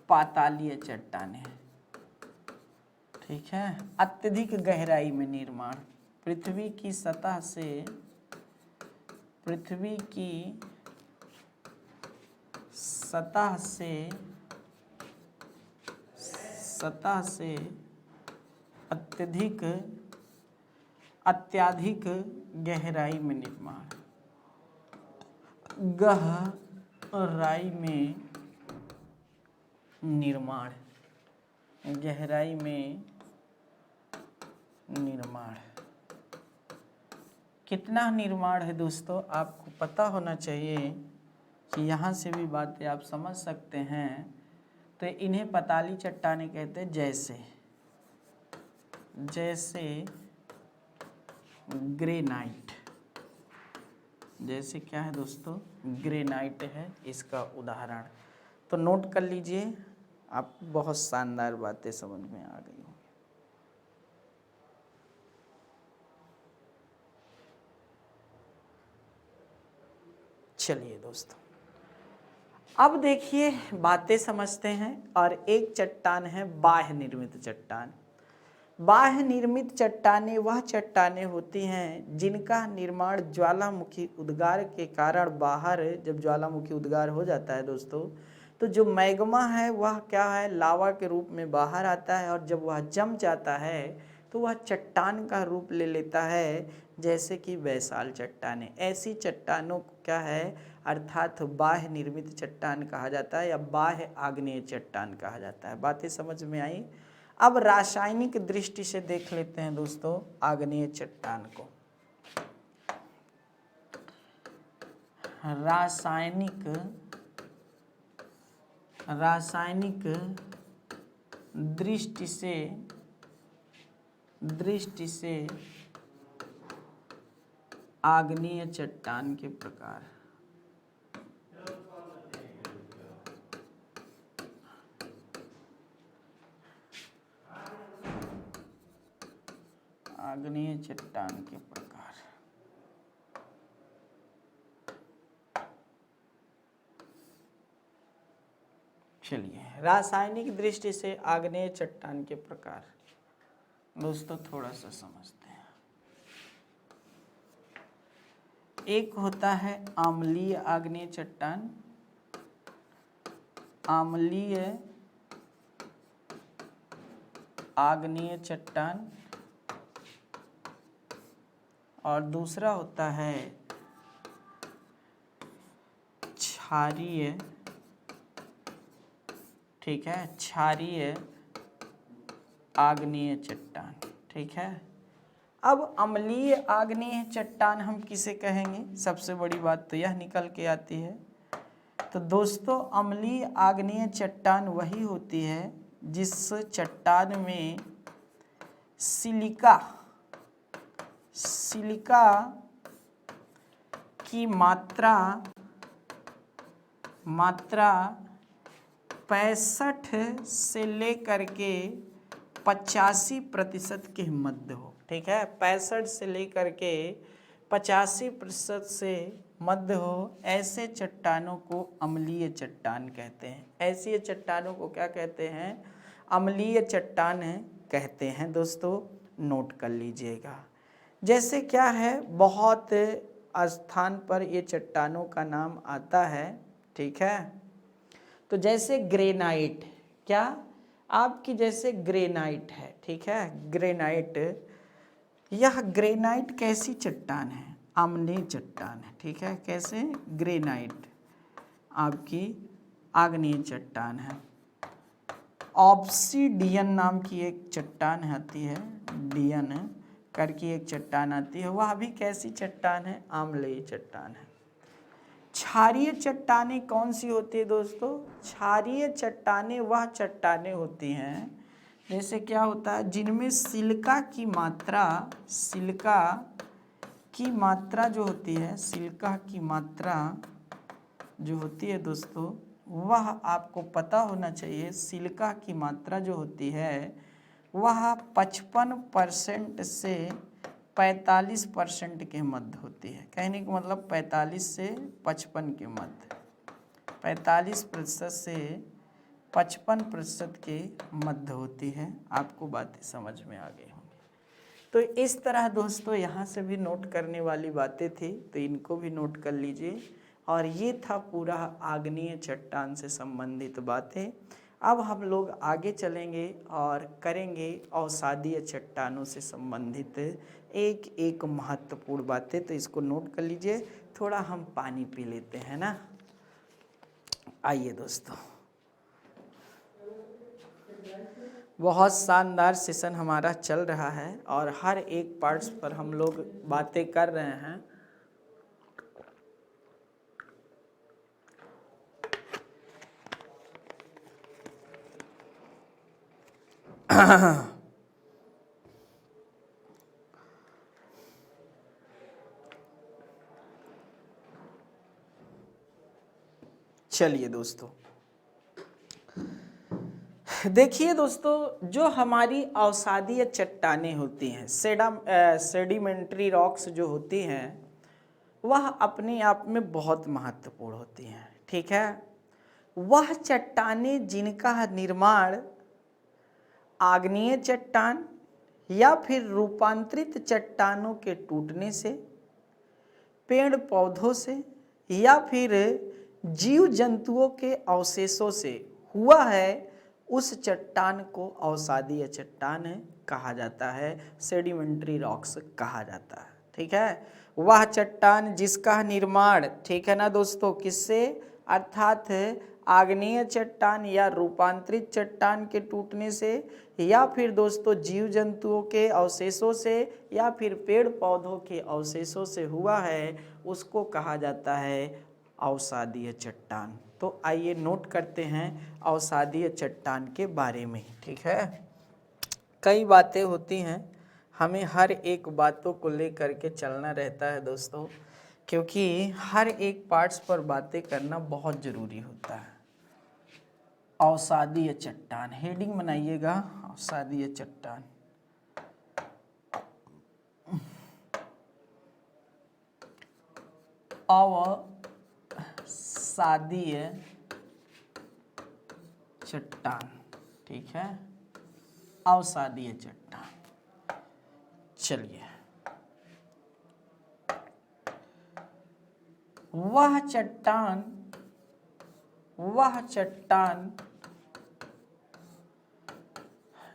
पातालीय चट्टानें। ठीक है, अत्यधिक गहराई में निर्माण, पृथ्वी की सतह से, पृथ्वी की सतह से अत्यधिक गहराई में निर्माण, गहराई में निर्माण, गहराई में निर्माण। कितना निर्माण है दोस्तों? आपको पता होना चाहिए कि यहाँ से भी बातें आप समझ सकते हैं। तो इन्हें पाताली चट्टानें कहते हैं। जैसे ग्रेनाइट, जैसे क्या है दोस्तों? ग्रेनाइट है इसका उदाहरण। तो नोट कर लीजिए, आपको बहुत शानदार बातें समझ में आ गई होंगी। चलिए दोस्तों, अब देखिए बातें समझते हैं। और एक चट्टान है बाह्य निर्मित चट्टान। बाह्य निर्मित चट्टानें वह चट्टानें होती हैं जिनका निर्माण ज्वालामुखी उद्गार के कारण बाहर, जब ज्वालामुखी उद्गार हो जाता है दोस्तों, तो जो मैग्मा है वह क्या है? लावा के रूप में बाहर आता है, और जब वह जम जाता है तो वह चट्टान का रूप ले लेता है, जैसे कि बैसाल चट्टानें। ऐसी चट्टानों को क्या है? अर्थात बाह्य निर्मित चट्टान कहा जाता है, या बाह्य आग्नेय चट्टान कहा जाता है। बातें समझ में आई? अब रासायनिक दृष्टि से देख लेते हैं दोस्तों आग्नेय चट्टान को। रासायनिक दृष्टि से आग्नेय चट्टान के प्रकार। आग्नेय चट्टान के प्रकार। चलिए, रासायनिक दृष्टि से आग्नेय चट्टान के प्रकार दोस्तों थोड़ा सा समझते हैं। एक होता है अम्लीय आग्नेय चट्टान, अम्लीय आग्नेय चट्टान, और दूसरा होता है क्षारीय, ठीक है, क्षारीय आग्नेय चट्टान, ठीक है। अब अम्लीय आग्नेय चट्टान हम किसे कहेंगे, सबसे बड़ी बात तो यह निकल के आती है। तो दोस्तों अम्लीय आग्नेय चट्टान वही होती है जिस चट्टान में सिलिका की मात्रा 65 से लेकर के 85% के मध्य हो, ठीक है। 65 से लेकर के 85% से मध्य हो, ऐसे चट्टानों को अम्लीय चट्टान कहते हैं। ऐसी चट्टानों को क्या कहते हैं, अम्लीय चट्टान कहते हैं। दोस्तों नोट कर लीजिएगा। जैसे क्या है, बहुत स्थान पर ये चट्टानों का नाम आता है, ठीक है। तो जैसे ग्रेनाइट, क्या आपकी जैसे ग्रेनाइट है, ठीक है, ग्रेनाइट, यह ग्रेनाइट कैसी चट्टान है, अम्लीय चट्टान है, ठीक है। कैसे, ग्रेनाइट आपकी आग्नेय चट्टान है। ऑब्सीडियन नाम की एक चट्टान आती है, डियन करके एक चट्टान आती है, वह भी कैसी चट्टान है, अम्लीय चट्टान है। क्षारीय चट्टानें कौन सी होती है दोस्तों, क्षारीय चट्टानें वह चट्टानें होती हैं जैसे क्या होता है, जिनमें सिलिका की मात्रा जो होती है, सिलिका की मात्रा जो होती है दोस्तों, वह आपको पता होना चाहिए। सिलिका की मात्रा जो होती है वह 55% से 45% के मध्य होती है। कहने का मतलब 45 से 55 के मध्य, 45% से 55% के मध्य होती है। आपको बातें समझ में आ गई होंगी। तो इस तरह दोस्तों यहाँ से भी नोट करने वाली बातें थी, तो इनको भी नोट कर लीजिए। और ये था पूरा आग्नेय चट्टान से संबंधित बातें। अब हम लोग आगे चलेंगे और करेंगे अवसादीय चट्टानों से संबंधित एक एक महत्वपूर्ण बातें। तो इसको नोट कर लीजिए। थोड़ा हम पानी पी लेते हैं ना। आइए दोस्तों, बहुत शानदार सेशन हमारा चल रहा है और हर एक पार्ट्स पर हम लोग बातें कर रहे हैं। चलिए दोस्तों, देखिए दोस्तों, जो हमारी अवसादीय चट्टानें होती हैं, सेडिमेंट्री रॉक्स जो होती हैं, वह अपने आप में बहुत महत्वपूर्ण होती हैं, ठीक है। वह चट्टानें जिनका निर्माण आग्नेय चट्टान या फिर रूपांतरित चट्टानों के टूटने से, पेड़ पौधों से या फिर जीव जंतुओं के अवशेषों से हुआ है, उस चट्टान को अवसादीय चट्टान कहा जाता है, सेडिमेंट्री रॉक्स कहा जाता है, ठीक है। वह चट्टान जिसका निर्माण, ठीक है ना दोस्तों, किससे, अर्थात आग्नेय चट्टान या रूपांतरित चट्टान के टूटने से, या फिर दोस्तों जीव जंतुओं के अवशेषों से, या फिर पेड़ पौधों के अवशेषों से हुआ है, उसको कहा जाता है अवसादीय चट्टान। तो आइए नोट करते हैं अवसादीय चट्टान के बारे में, ठीक है। कई बातें होती हैं, हमें हर एक बातों को लेकर के चलना रहता है दोस्तों, क्योंकि हर एक पार्ट्स पर बातें करना बहुत ज़रूरी होता है। अवसादीय चट्टान, हेडिंग बनाइएगा, अवसादीय चट्टान। अवसादीय चट्टान, ठीक है, अवसादीय चट्टान। चलिए, वह चट्टान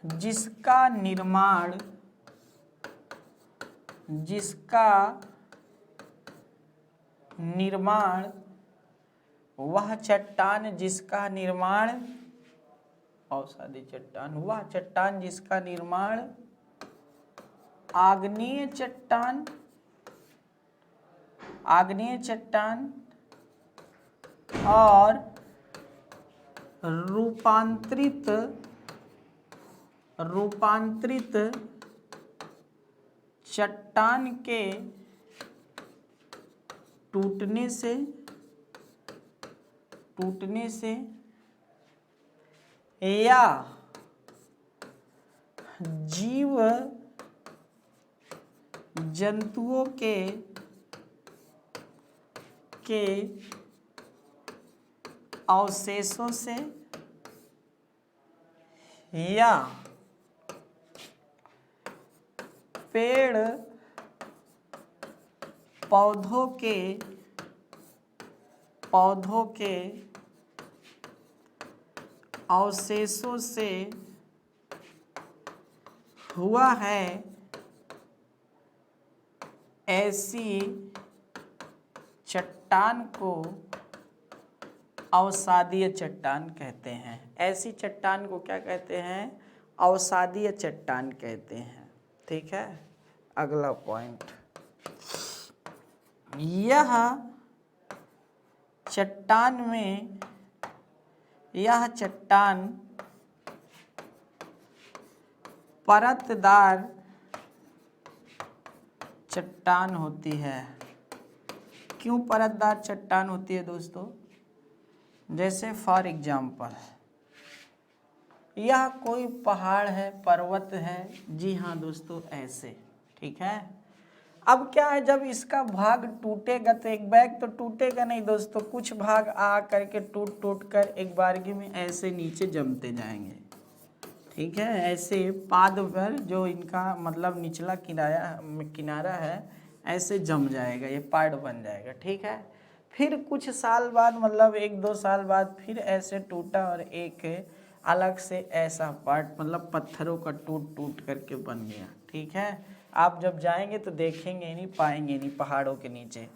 जिसका निर्माण वह चट्टान जिसका निर्माण अवसादी चट्टान, वह चट्टान जिसका निर्माण आग्नेय चट्टान और रूपांतरित चट्टान के टूटने से या जीव जंतुओं के अवशेषों से या पेड़ पौधों के अवशेषों से हुआ है, ऐसी चट्टान को अवसादीय चट्टान कहते हैं। ऐसी चट्टान को क्या कहते हैं? अवसादीय चट्टान कहते हैं। ठीक है, अगला पॉइंट, यह चट्टान परतदार चट्टान होती है। क्यों परतदार चट्टान होती है दोस्तों? जैसे फॉर एग्जाम्पल, यह कोई पहाड़ है, पर्वत है, जी हाँ दोस्तों, ऐसे, ठीक है। अब क्या है, जब इसका भाग टूटेगा तो एक बैग तो टूटेगा नहीं दोस्तों, कुछ भाग आ करके टूट कर एक बारगी में ऐसे नीचे जमते जाएंगे, ठीक है। ऐसे पाद पर जो इनका मतलब निचला किनारा है ऐसे जम जाएगा, ये पार्ट बन जाएगा, ठीक है। फिर कुछ साल बाद मतलब 1-2 साल बाद फिर ऐसे टूटा और एक अलग से ऐसा पार्ट मतलब पत्थरों का टूट करके बन गया, ठीक है। आप जब जाएंगे तो देखेंगे नहीं, पाएंगे नहीं पहाड़ों के नीचे।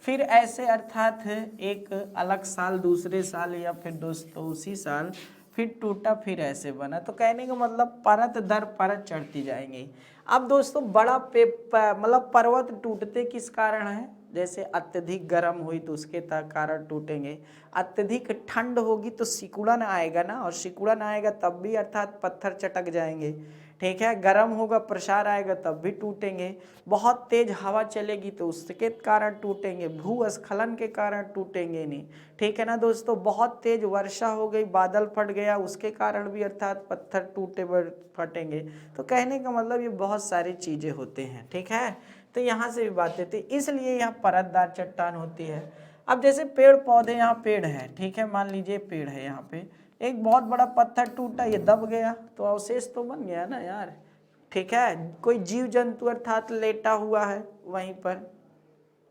फिर ऐसे अर्थात एक अलग साल, दूसरे साल या फिर दोस्तों उसी साल फिर टूटा, फिर ऐसे बना। तो कहने का मतलब परत दर परत चढ़ती जाएंगी। अब दोस्तों बड़ा मतलब पर्वत टूटते किस कारण है? जैसे अत्यधिक गर्म हुई तो उसके कारण टूटेंगे, अत्यधिक ठंड होगी तो सिकुड़न आएगा ना, और सिकुड़न आएगा तब भी अर्थात पत्थर चटक जाएंगे, ठीक है। गर्म होगा, प्रसार आएगा तब भी टूटेंगे, बहुत तेज हवा चलेगी तो उसके कारण टूटेंगे, भूस्खलन के कारण टूटेंगे नहीं, ठीक है ना दोस्तों। बहुत तेज वर्षा हो गई, बादल फट गया, उसके कारण भी अर्थात पत्थर टूटे फटेंगे। तो कहने का मतलब ये बहुत सारी चीजें होते हैं, ठीक है। तो यहाँ से भी बातें थी, इसलिए यहाँ परतदार चट्टान होती है। अब जैसे पेड़ पौधे, यहाँ पेड़ है, ठीक है, मान लीजिए पेड़ है, यहाँ पे एक बहुत बड़ा पत्थर टूटा, ये दब गया तो अवशेष तो बन गया ना यार, ठीक है। कोई जीव जंतु अर्थात लेटा हुआ है वहीं पर,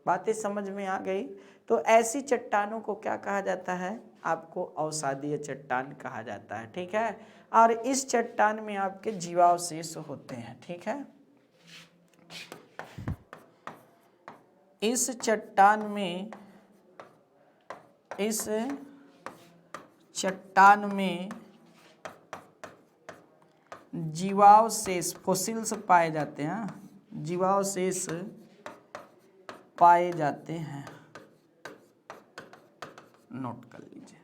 बातें समझ में आ गई। तो ऐसी चट्टानों को क्या कहा जाता है? आपको अवसादीय चट्टान कहा जाता है, ठीक है। और इस चट्टान में आपके जीवावशेष होते हैं, ठीक है। इस चट्टान में जीवावशेष फोसिल्स पाए जाते हैं, जीवावशेष पाए जाते हैं। नोट कर लीजिए,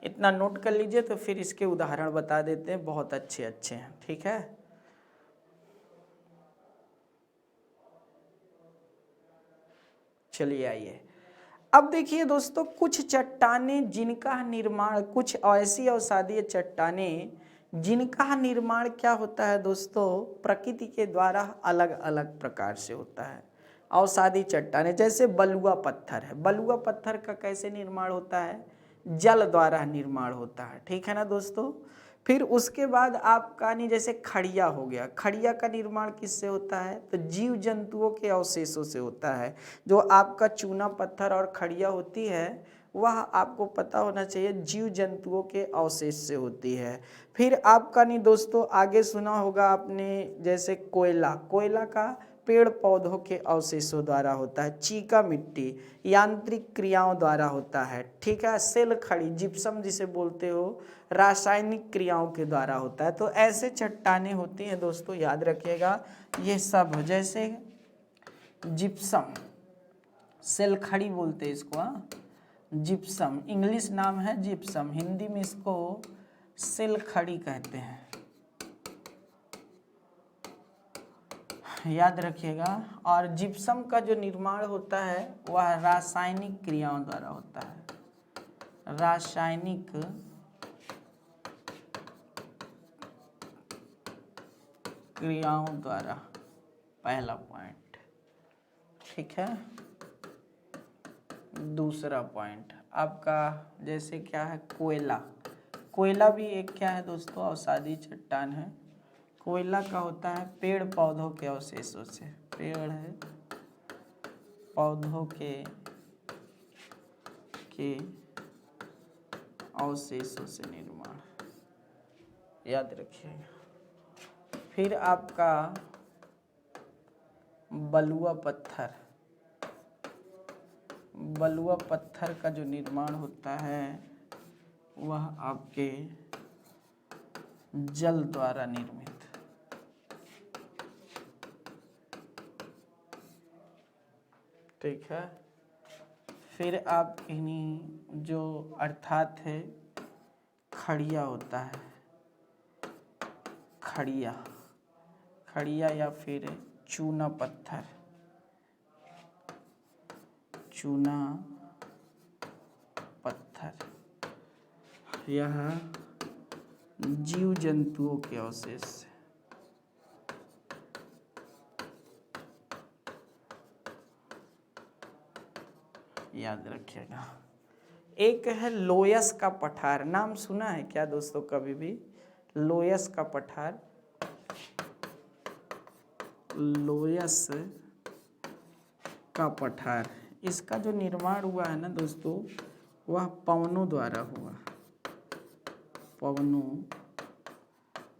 इतना नोट कर लीजिए, तो फिर इसके उदाहरण बता देते हैं, बहुत अच्छे अच्छे हैं, ठीक है। चलिए आइए, अब देखिए दोस्तों, कुछ चट्टानें जिनका निर्माण, कुछ ऐसी अवसादीय चट्टानें जिनका निर्माण क्या होता है दोस्तों, प्रकृति के द्वारा अलग अलग प्रकार से होता है। अवसादी चट्टानें जैसे बलुआ पत्थर है, बलुआ पत्थर का कैसे निर्माण होता है? जल द्वारा निर्माण होता है, ठीक है ना दोस्तों। फिर उसके बाद आपका नहीं जैसे खड़िया हो गया, खड़िया का निर्माण किससे होता है, तो जीव जंतुओं के अवशेषों से होता है। जो आपका चूना पत्थर और खड़िया होती है वह आपको पता होना चाहिए जीव जंतुओं के अवशेष से होती है। फिर आपका नहीं दोस्तों आगे सुना होगा आपने जैसे कोयला, कोयला का पेड़ पौधों के अवशेषों द्वारा होता है। चीका मिट्टी यांत्रिक क्रियाओं द्वारा होता है, ठीक है। सेल खड़ी जिप्सम जिसे बोलते हो रासायनिक क्रियाओं के द्वारा होता है। तो ऐसे चट्टानें होती हैं दोस्तों, याद रखिएगा ये सब। जैसे जिप्सम, सेल खड़ी बोलते हैं इसको, जिप्सम इंग्लिश नाम है जिप्सम, हिंदी में इसको सेल खड़ी कहते हैं, याद रखिएगा। और जिप्सम का जो निर्माण होता है वह रासायनिक क्रियाओं द्वारा होता है, रासायनिक क्रियाओं द्वारा, पहला पॉइंट, ठीक है। दूसरा पॉइंट आपका जैसे क्या है कोयला, कोयला भी एक क्या है दोस्तों अवसादी चट्टान है। कोयला का होता है पेड़ पौधों के अवशेषों से, पेड़ है पौधों के अवशेषों से निर्माण, याद रखिएगा। फिर आपका बलुआ पत्थर, बलुआ पत्थर का जो निर्माण होता है वह आपके जल द्वारा निर्मित, ठीक है। फिर आप इन्हीं जो अर्थात है खड़िया होता है, खड़िया, खड़िया या फिर चूना पत्थर, चूना पत्थर, यह जीव जंतुओं के अवशेष से, याद रखिएगा। एक है लोयस का पठार, नाम सुना है क्या दोस्तों कभी भी, लोयस का पठार, लोयस का पठार, इसका जो निर्माण हुआ है ना दोस्तों वह पवनों द्वारा हुआ, पवनों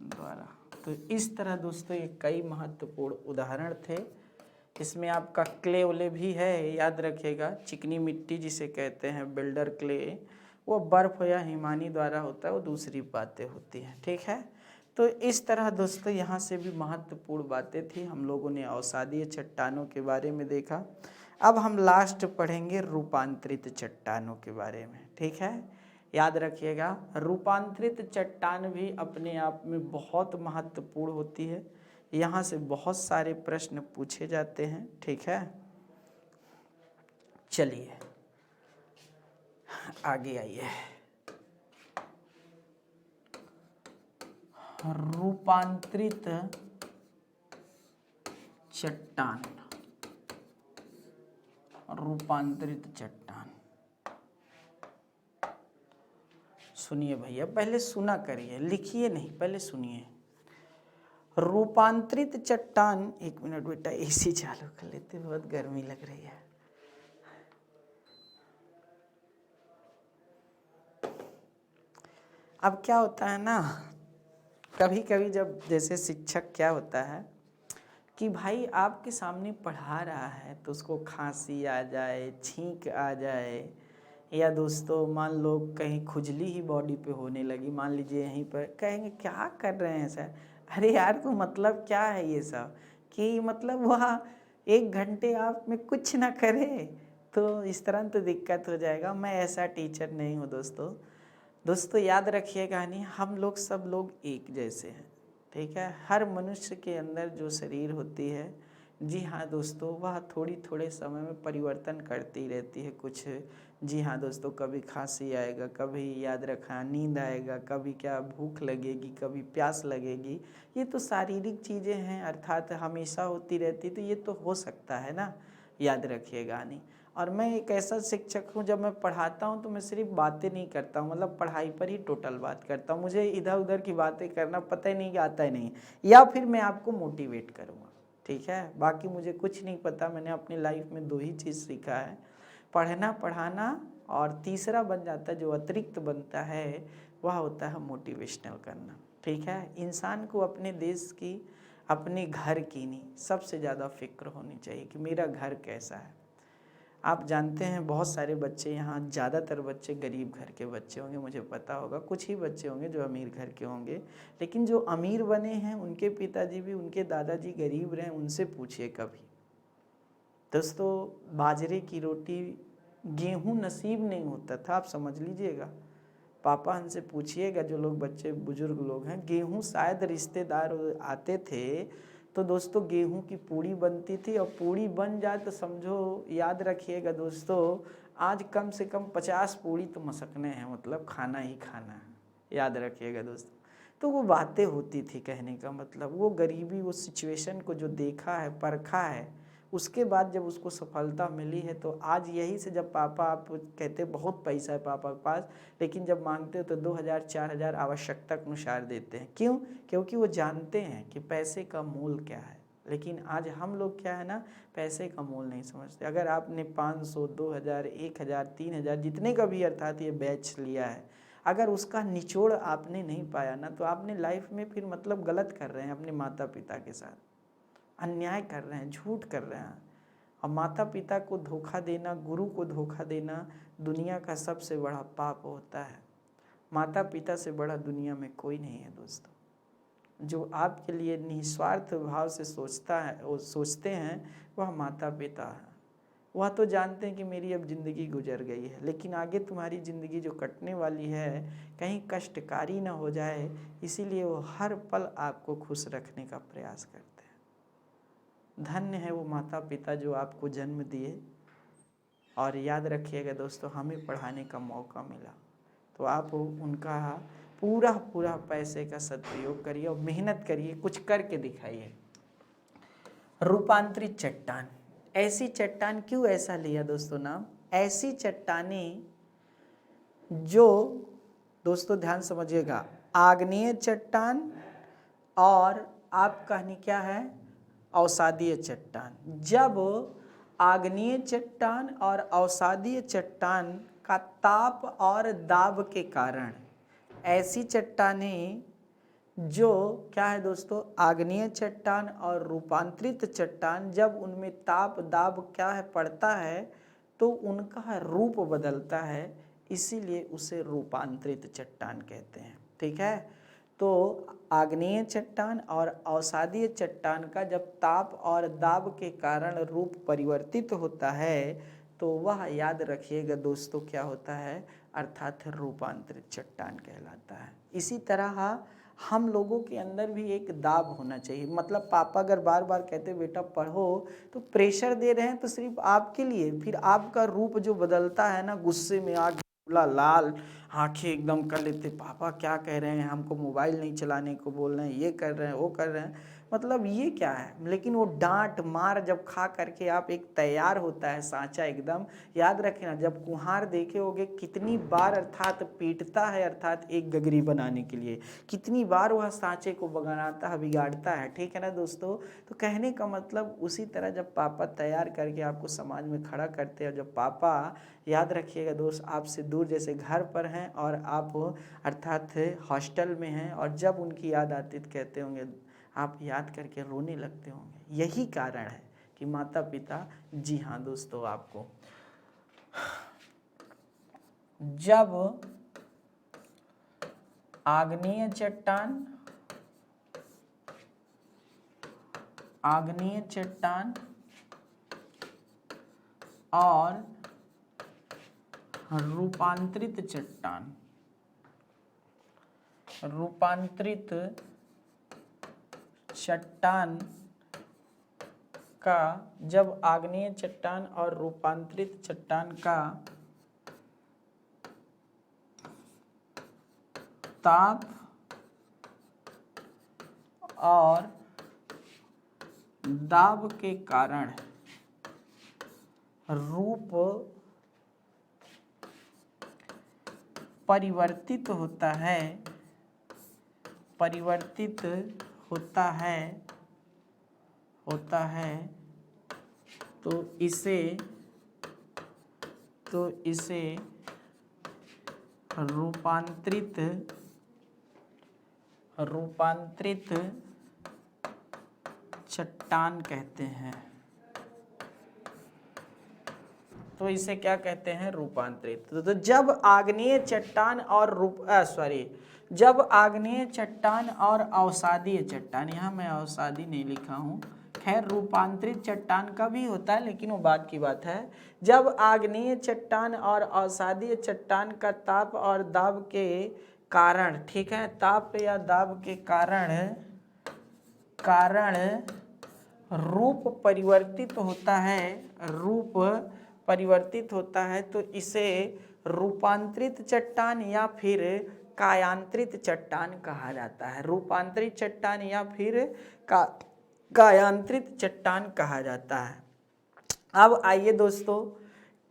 द्वारा। तो इस तरह दोस्तों ये कई महत्वपूर्ण उदाहरण थे। इसमें आपका क्ले ओले भी है, याद रखिएगा। चिकनी मिट्टी जिसे कहते हैं बिल्डर क्ले, वो बर्फ या हिमानी द्वारा होता है, वो दूसरी बातें होती हैं, ठीक है। तो इस तरह दोस्तों यहाँ से भी महत्वपूर्ण बातें थी। हम लोगों ने अवसादीय चट्टानों के बारे में देखा। अब हम लास्ट पढ़ेंगे रूपांतरित चट्टानों के बारे में, ठीक है। याद रखिएगा रूपांतरित चट्टान भी अपने आप में बहुत महत्वपूर्ण होती है। यहाँ से बहुत सारे प्रश्न पूछे जाते हैं, ठीक है। चलिए आगे आइए। रूपांतरित चट्टान, रूपांतरित चट्टान, सुनिए भैया, पहले सुना करिए, लिखिए नहीं, पहले सुनिए। रूपांतरित चट्टान, एक मिनट बेटा एसी चालू कर लेते, बहुत गर्मी लग रही है। अब क्या होता है ना, कभी कभी जब जैसे शिक्षक क्या होता है कि भाई आपके सामने पढ़ा रहा है तो उसको खांसी आ जाए, छींक आ जाए, या दोस्तों मान लो कहीं खुजली ही बॉडी पे होने लगी, मान लीजिए यहीं पर, कहेंगे क्या कर रहे हैं सर। अरे यार तो मतलब क्या है ये सब, कि मतलब वह 1 घंटे आप में कुछ ना करे, तो इस तरह तो दिक्कत हो जाएगा। मैं ऐसा टीचर नहीं हूँ दोस्तों। दोस्तों याद रखिएगा नहीं, हम लोग सब लोग एक जैसे हैं, ठीक है। हर मनुष्य के अंदर जो शरीर होती है, जी हाँ दोस्तों, वह थोड़े समय में परिवर्तन करती रहती है कुछ। जी हाँ दोस्तों, कभी खांसी आएगा, कभी याद रखना नींद आएगा, कभी क्या भूख लगेगी, कभी प्यास लगेगी। ये तो शारीरिक चीज़ें हैं, अर्थात हमेशा होती रहती, तो ये तो हो सकता है ना, याद रखिएगा नहीं। और मैं एक ऐसा शिक्षक हूँ, जब मैं पढ़ाता हूँ तो मैं सिर्फ बातें नहीं करता हूँ, मतलब पढ़ाई पर ही टोटल बात करता हूँ। मुझे इधर उधर की बातें करना पता ही नहीं कि आता ही नहीं, या फिर मैं आपको मोटिवेट करूँगा, ठीक है। बाकी मुझे कुछ नहीं पता। मैंने अपनी लाइफ में 2 ही चीज़ सीखा है, पढ़ना पढ़ाना, और तीसरा बन जाता है जो अतिरिक्त बनता है वह होता है मोटिवेशनल करना, ठीक है। इंसान को अपने देश की, अपने घर की नहीं, सबसे ज़्यादा फिक्र होनी चाहिए कि मेरा घर कैसा है। आप जानते हैं बहुत सारे बच्चे यहाँ, ज़्यादातर बच्चे गरीब घर के बच्चे होंगे, मुझे पता होगा, कुछ ही बच्चे होंगे जो अमीर घर के होंगे, लेकिन जो अमीर बने हैं उनके पिताजी भी, उनके दादाजी गरीब रहे, उनसे पूछिए कभी। दोस्तों, बाजरे की रोटी, गेहूँ नसीब नहीं होता था, आप समझ लीजिएगा। पापा हमसे पूछिएगा, जो लोग बच्चे बुजुर्ग लोग हैं, गेहूँ शायद रिश्तेदार आते थे तो दोस्तों गेहूं की पूड़ी बनती थी, और पूड़ी बन जाए तो समझो, याद रखिएगा दोस्तों, आज कम से कम 50 पूड़ी तो मसकने हैं, मतलब खाना ही खाना है, याद रखिएगा दोस्तों। तो वो बातें होती थी, कहने का मतलब वो गरीबी, वो सिचुएशन को जो देखा है, परखा है, उसके बाद जब उसको सफलता मिली है, तो आज यही से जब पापा, आप कहते बहुत पैसा है पापा के पास, लेकिन जब मांगते हो तो 2000-4000 आवश्यकता के अनुसार देते हैं। क्यों? क्योंकि वो जानते हैं कि पैसे का मोल क्या है। लेकिन आज हम लोग क्या है ना, पैसे का मोल नहीं समझते। अगर आपने 500, 2000, 1000, 3000 जितने का भी अर्थात ये बैच लिया है, अगर उसका निचोड़ आपने नहीं पाया ना, तो आपने लाइफ में फिर मतलब गलत कर रहे हैं, अपने माता पिता के साथ अन्याय कर रहे हैं, झूठ कर रहे हैं। और माता पिता को धोखा देना, गुरु को धोखा देना दुनिया का सबसे बड़ा पाप होता है। माता पिता से बड़ा दुनिया में कोई नहीं है दोस्तों। जो आपके लिए निस्वार्थ भाव से सोचता है, वो सोचते हैं, वह माता पिता है। वह तो जानते हैं कि मेरी अब ज़िंदगी गुजर गई है, लेकिन आगे तुम्हारी ज़िंदगी जो कटने वाली है कहीं कष्टकारी ना हो जाए, इसीलिए वो हर पल आपको खुश रखने का प्रयास करते हैं। धन्य है वो माता पिता जो आपको जन्म दिए। और याद रखिएगा दोस्तों, हमें पढ़ाने का मौका मिला, तो आप उनका पूरा पैसे का सदुपयोग करिए और मेहनत करिए, कुछ करके दिखाइए। रूपांतरित चट्टान, ऐसी चट्टान क्यों ऐसा लिया दोस्तों नाम? ऐसी चट्टानें जो, दोस्तों ध्यान समझिएगा, आग्नेय चट्टान और आप कहनी क्या है, अवसादीय चट्टान। जब आग्नेय चट्टान और अवसादीय चट्टान का ताप और दाब के कारण, ऐसी चट्टानें जो क्या है दोस्तों, आग्नेय चट्टान और रूपांतरित चट्टान, जब उनमें ताप दाब क्या है पड़ता है, तो उनका रूप बदलता है, इसीलिए उसे रूपांतरित चट्टान कहते हैं, ठीक है। तो आग्नेय चट्टान और अवसादीय चट्टान का जब ताप और दाब के कारण रूप परिवर्तित होता है, तो वह याद रखिएगा दोस्तों क्या होता है, अर्थात रूपांतरित चट्टान कहलाता है। इसी तरह हम लोगों के अंदर भी एक दाब होना चाहिए। मतलब पापा अगर बार बार कहते बेटा पढ़ो, तो प्रेशर दे रहे हैं तो सिर्फ आपके लिए, फिर आपका रूप जो बदलता है ना, गुस्से में आग लाल, आंखें एकदम कर लेते, पापा क्या कह रहे हैं, हमको मोबाइल नहीं चलाने को बोल रहे हैं, ये कर रहे हैं, वो कर रहे हैं, मतलब ये क्या है। लेकिन वो डांट मार जब खा करके आप एक तैयार होता है सांचा एकदम, याद रखना जब कुम्हार देखे होगे कितनी बार अर्थात पीटता है, अर्थात एक गगरी बनाने के लिए कितनी बार वह सांचे को बनाता है, बिगाड़ता है, ठीक है ना दोस्तों। तो कहने का मतलब उसी तरह जब पापा तैयार करके आपको समाज में खड़ा करते हैं, जब पापा, याद रखिएगा दोस्त, आपसे दूर जैसे घर पर हैं और आप अर्थात हॉस्टल में हैं, और जब उनकी याद आती तो कहते होंगे, आप याद करके रोने लगते होंगे। यही कारण है कि माता पिता, जी हाँ दोस्तों, आपको जब आग्नेय चट्टान और रूपांतरित चट्टान का, जब आग्नेय चट्टान और रूपांतरित चट्टान का ताप और दाब के कारण रूप परिवर्तित होता है, परिवर्तित होता है तो इसे रूपांतरित चट्टान कहते हैं। तो इसे क्या कहते हैं? रूपांतरित। तो जब आग्नेय चट्टान और जब आग्नेय चट्टान और अवसादीय चट्टान, यहाँ मैं अवसादी नहीं लिखा हूँ, खैर रूपांतरित चट्टान का भी होता है लेकिन वो बाद की बात है। जब आग्नेय चट्टान और अवसादीय चट्टान का ताप और दाब के कारण, ठीक है, ताप या दाब के कारण रूप परिवर्तित होता है, तो इसे रूपांतरित चट्टान या फिर कायांतरित चट्टान कहा जाता है। रूपांतरित चट्टान या फिर कायांतरित चट्टान कहा जाता है। अब आइए दोस्तों,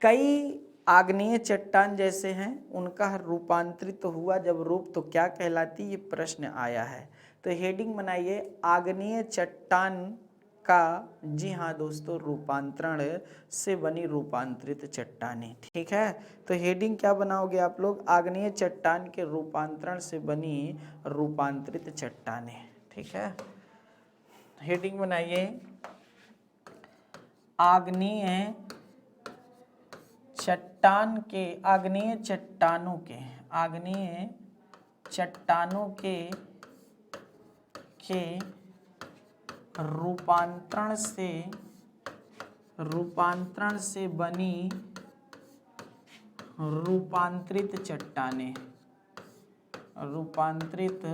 कई आग्नेय चट्टान जैसे हैं उनका रूपांतरित हुआ जब रूप तो क्या कहलाती, ये प्रश्न आया है। तो हेडिंग बनाइए आग्नेय चट्टान का, जी हाँ दोस्तों, रूपांतरण से बनी रूपांतरित चट्टानें। ठीक है, तो हेडिंग क्या बनाओगे आप लोग? आग्नेय चट्टान के रूपांतरण से बनी रूपांतरित चट्टानें। ठीक है, हेडिंग बनाइए आग्नेय चट्टानों के रूपांतरण से बनी रूपांतरित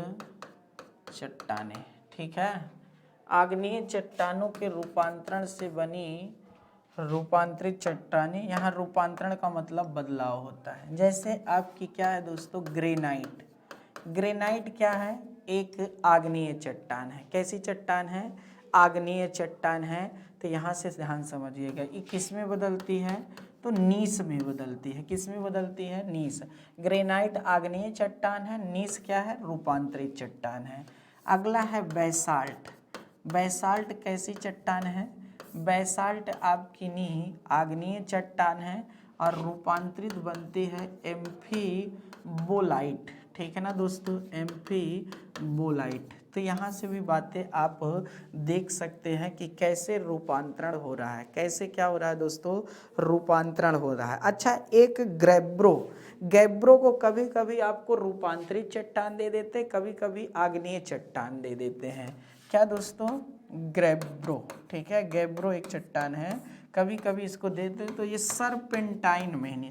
चट्टानें। ठीक है, आग्नेय चट्टानों के रूपांतरण से बनी रूपांतरित चट्टानें। यहाँ रूपांतरण का मतलब बदलाव होता है। जैसे आपकी क्या है दोस्तों? ग्रेनाइट। ग्रेनाइट क्या है? एक आग्नेय चट्टान है। कैसी चट्टान है? आग्नेय चट्टान है। तो यहाँ से ध्यान समझिएगा, ये किस में बदलती है? तो नीस में बदलती है। किस में बदलती है? नीस। ग्रेनाइट आग्नेय चट्टान है, नीस क्या है? रूपांतरित चट्टान है। अगला है बेसाल्ट। बेसाल्ट कैसी चट्टान है? बेसाल्ट आपकी नी आग्नेय चट्टान है और रूपांतरित बनती है एम्फीबोलाइट। ठीक है ना दोस्तों, एम्फीबोलाइट। तो यहाँ से भी बातें आप देख सकते हैं कि कैसे रूपांतरण हो रहा है, कैसे क्या हो रहा है दोस्तों? रूपांतरण हो रहा है। अच्छा, एक गैब्रो को कभी कभी आपको रूपांतरित चट्टान दे देते, कभी कभी आग्नेय चट्टान दे देते हैं। क्या दोस्तों? गैब्रो। ठीक है, गैब्रो एक चट्टान है, कभी कभी इसको देते हैं। तो ये सरपेंटाइन में नहीं,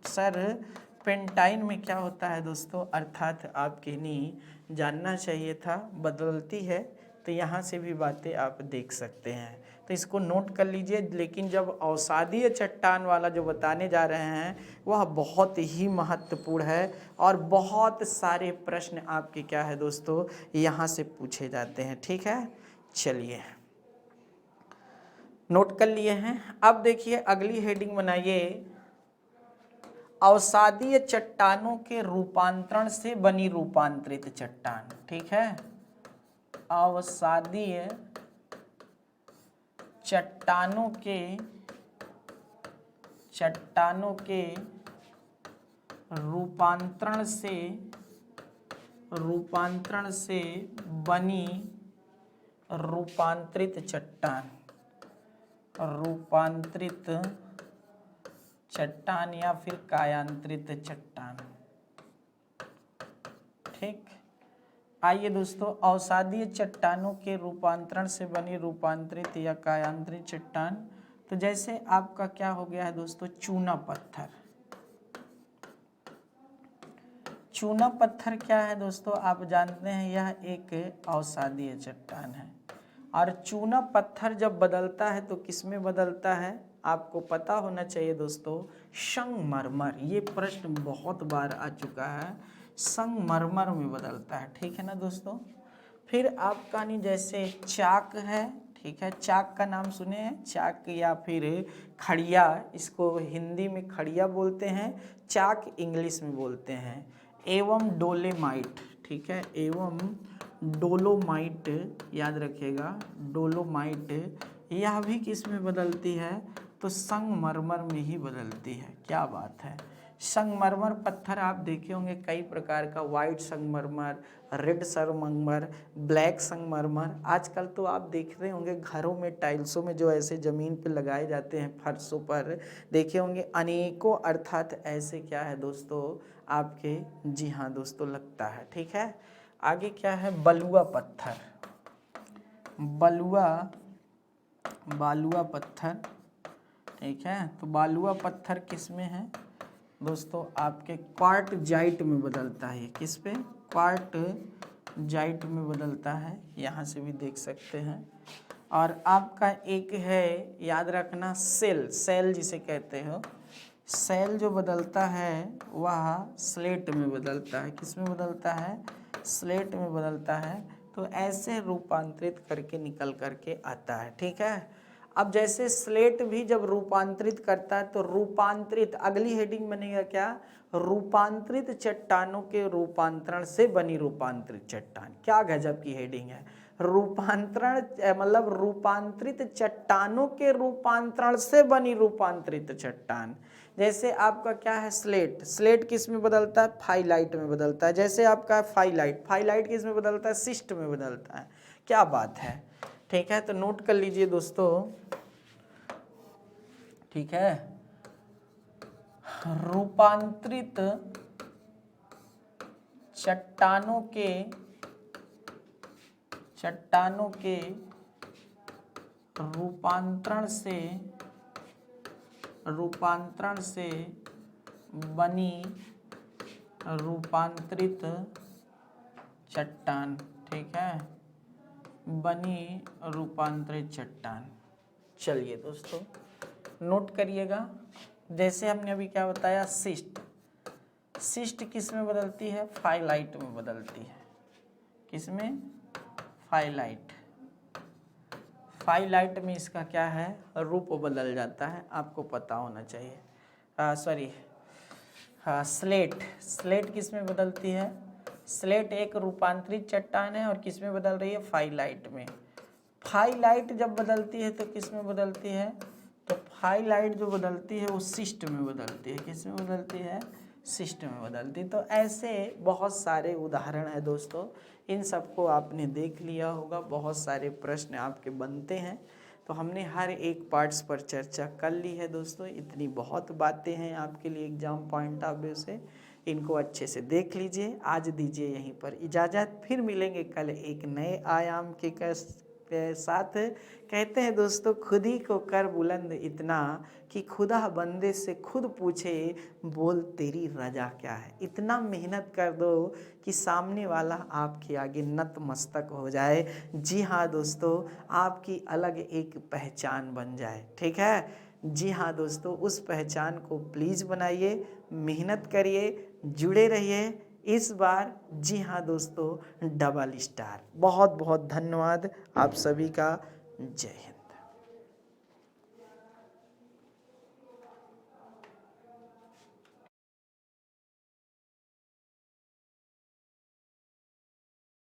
सरपेंटाइन में क्या होता है दोस्तों? अर्थात आपके नहीं जानना चाहिए था, बदलती है। तो यहाँ से भी बातें आप देख सकते हैं, तो इसको नोट कर लीजिए। लेकिन जब अवसादीय चट्टान वाला जो बताने जा रहे हैं वह बहुत ही महत्वपूर्ण है और बहुत सारे प्रश्न आपके क्या है दोस्तों? यहाँ से पूछे जाते हैं। ठीक है, चलिए नोट कर लिए हैं। अब देखिए अगली हेडिंग बनाइए अवसादीय चट्टानों के रूपांतरण से बनी रूपांतरित चट्टान। ठीक है, अवसादीय चट्टानों के रूपांतरण से बनी रूपांतरित चट्टान या फिर कायांतरित चट्टान। ठीक, आइए दोस्तों, अवसादीय चट्टानों के रूपांतरण से बनी रूपांतरित या कायांतरित चट्टान। तो जैसे आपका क्या हो गया है दोस्तों? चूना पत्थर। चूना पत्थर क्या है दोस्तों? आप जानते हैं यह एक अवसादीय चट्टान है। और चूना पत्थर जब बदलता है तो किस में बदलता है? आपको पता होना चाहिए दोस्तों, संगमरमर। ये प्रश्न बहुत बार आ चुका है, संगमरमर में बदलता है। ठीक है ना दोस्तों। फिर आपका नहीं जैसे चाक है, ठीक है। चाक का नाम सुने हैं, चाक या फिर खड़िया, इसको हिंदी में खड़िया बोलते हैं, चाक इंग्लिश में बोलते हैं। एवं डोलेमाइट, ठीक है, एवं डोलोमाइट, याद रखिएगा डोलोमाइट, यह भी किस में बदलती है, तो संगमरमर में ही बदलती है। क्या बात है। संगमरमर पत्थर आप देखे होंगे कई प्रकार का, वाइट संगमरमर, रेड संगमरमर, ब्लैक संगमरमर। आजकल तो आप देख रहे होंगे घरों में टाइल्सों में जो ऐसे ज़मीन पे लगाए जाते हैं, फर्शों पर देखे होंगे अनेकों, अर्थात ऐसे क्या है दोस्तों आपके, जी हाँ दोस्तों लगता है। ठीक है, आगे क्या है, बलुआ पत्थर, बालुआ पत्थर, ठीक है। तो बालुआ पत्थर किस में है दोस्तों, आपके क्वार्टजाइट में बदलता है। किस पे, क्वार्टजाइट में बदलता है, यहाँ से भी देख सकते हैं। और आपका एक है, याद रखना, सेल जिसे कहते हो, सेल जो बदलता है वह स्लेट में बदलता है। किस में बदलता है, स्लेट में बदलता है। तो ऐसे रूपांतरित करके निकल करके आता है। ठीक है, अब जैसे स्लेट भी जब रूपांतरित करता है तो रूपांतरित, अगली हेडिंग बनेगा क्या, रूपांतरित चट्टानों के रूपांतरण से बनी रूपांतरित चट्टान। क्या गजब की हेडिंग है, रूपांतरण मतलब रूपांतरित चट्टानों के रूपांतरण से बनी रूपांतरित चट्टान। जैसे आपका क्या है, स्लेट किस में बदलता है, फाइलाइट में बदलता है। जैसे आपका फाइलाइट किस में बदलता है, सिस्ट में बदलता है। क्या बात है। ठीक है, तो नोट कर लीजिए दोस्तों। ठीक है, रूपांतरित चट्टानों के रूपांतरण से बनी रूपांतरित चट्टान। ठीक है, बनी रूपांतरित चट्टान। चलिए दोस्तों नोट करिएगा। जैसे हमने अभी क्या बताया, सिस्ट किस में बदलती है, फाइलाइट में बदलती है। किस में, फाइलाइट में इसका क्या है, रूप बदल जाता है, आपको पता होना चाहिए। स्लेट किस में बदलती है, स्लेट एक रूपांतरित चट्टान है और किस में बदल रही है, फाइलाइट में। फाइलाइट जब बदलती है तो किस में बदलती है, तो फाइलाइट जो बदलती है वो सिस्ट में बदलती है। किस में बदलती है, सिस्ट में बदलती है। तो ऐसे बहुत सारे उदाहरण है दोस्तों, इन सबको आपने देख लिया होगा। बहुत सारे प्रश्न आपके बनते हैं, तो हमने हर एक पार्ट्स पर चर्चा कर ली है दोस्तों। इतनी बहुत बातें हैं आपके लिए एग्जाम पॉइंट ऑफ व्यू से, इनको अच्छे से देख लीजिए। आज दीजिए यहीं पर इजाज़त, फिर मिलेंगे कल एक नए आयाम के साथ। कहते हैं दोस्तों, खुद ही को कर बुलंद इतना कि खुदा बंदे से खुद पूछे, बोल तेरी रजा क्या है। इतना मेहनत कर दो कि सामने वाला आपके आगे नतमस्तक हो जाए। जी हाँ दोस्तों, आपकी अलग एक पहचान बन जाए। ठीक है, जी हाँ दोस्तों, उस पहचान को प्लीज़ बनाइए, मेहनत करिए, जुड़े रहिए। इस बार जी हाँ दोस्तों, डबल स्टार। बहुत बहुत धन्यवाद आप सभी का। जय हिंद।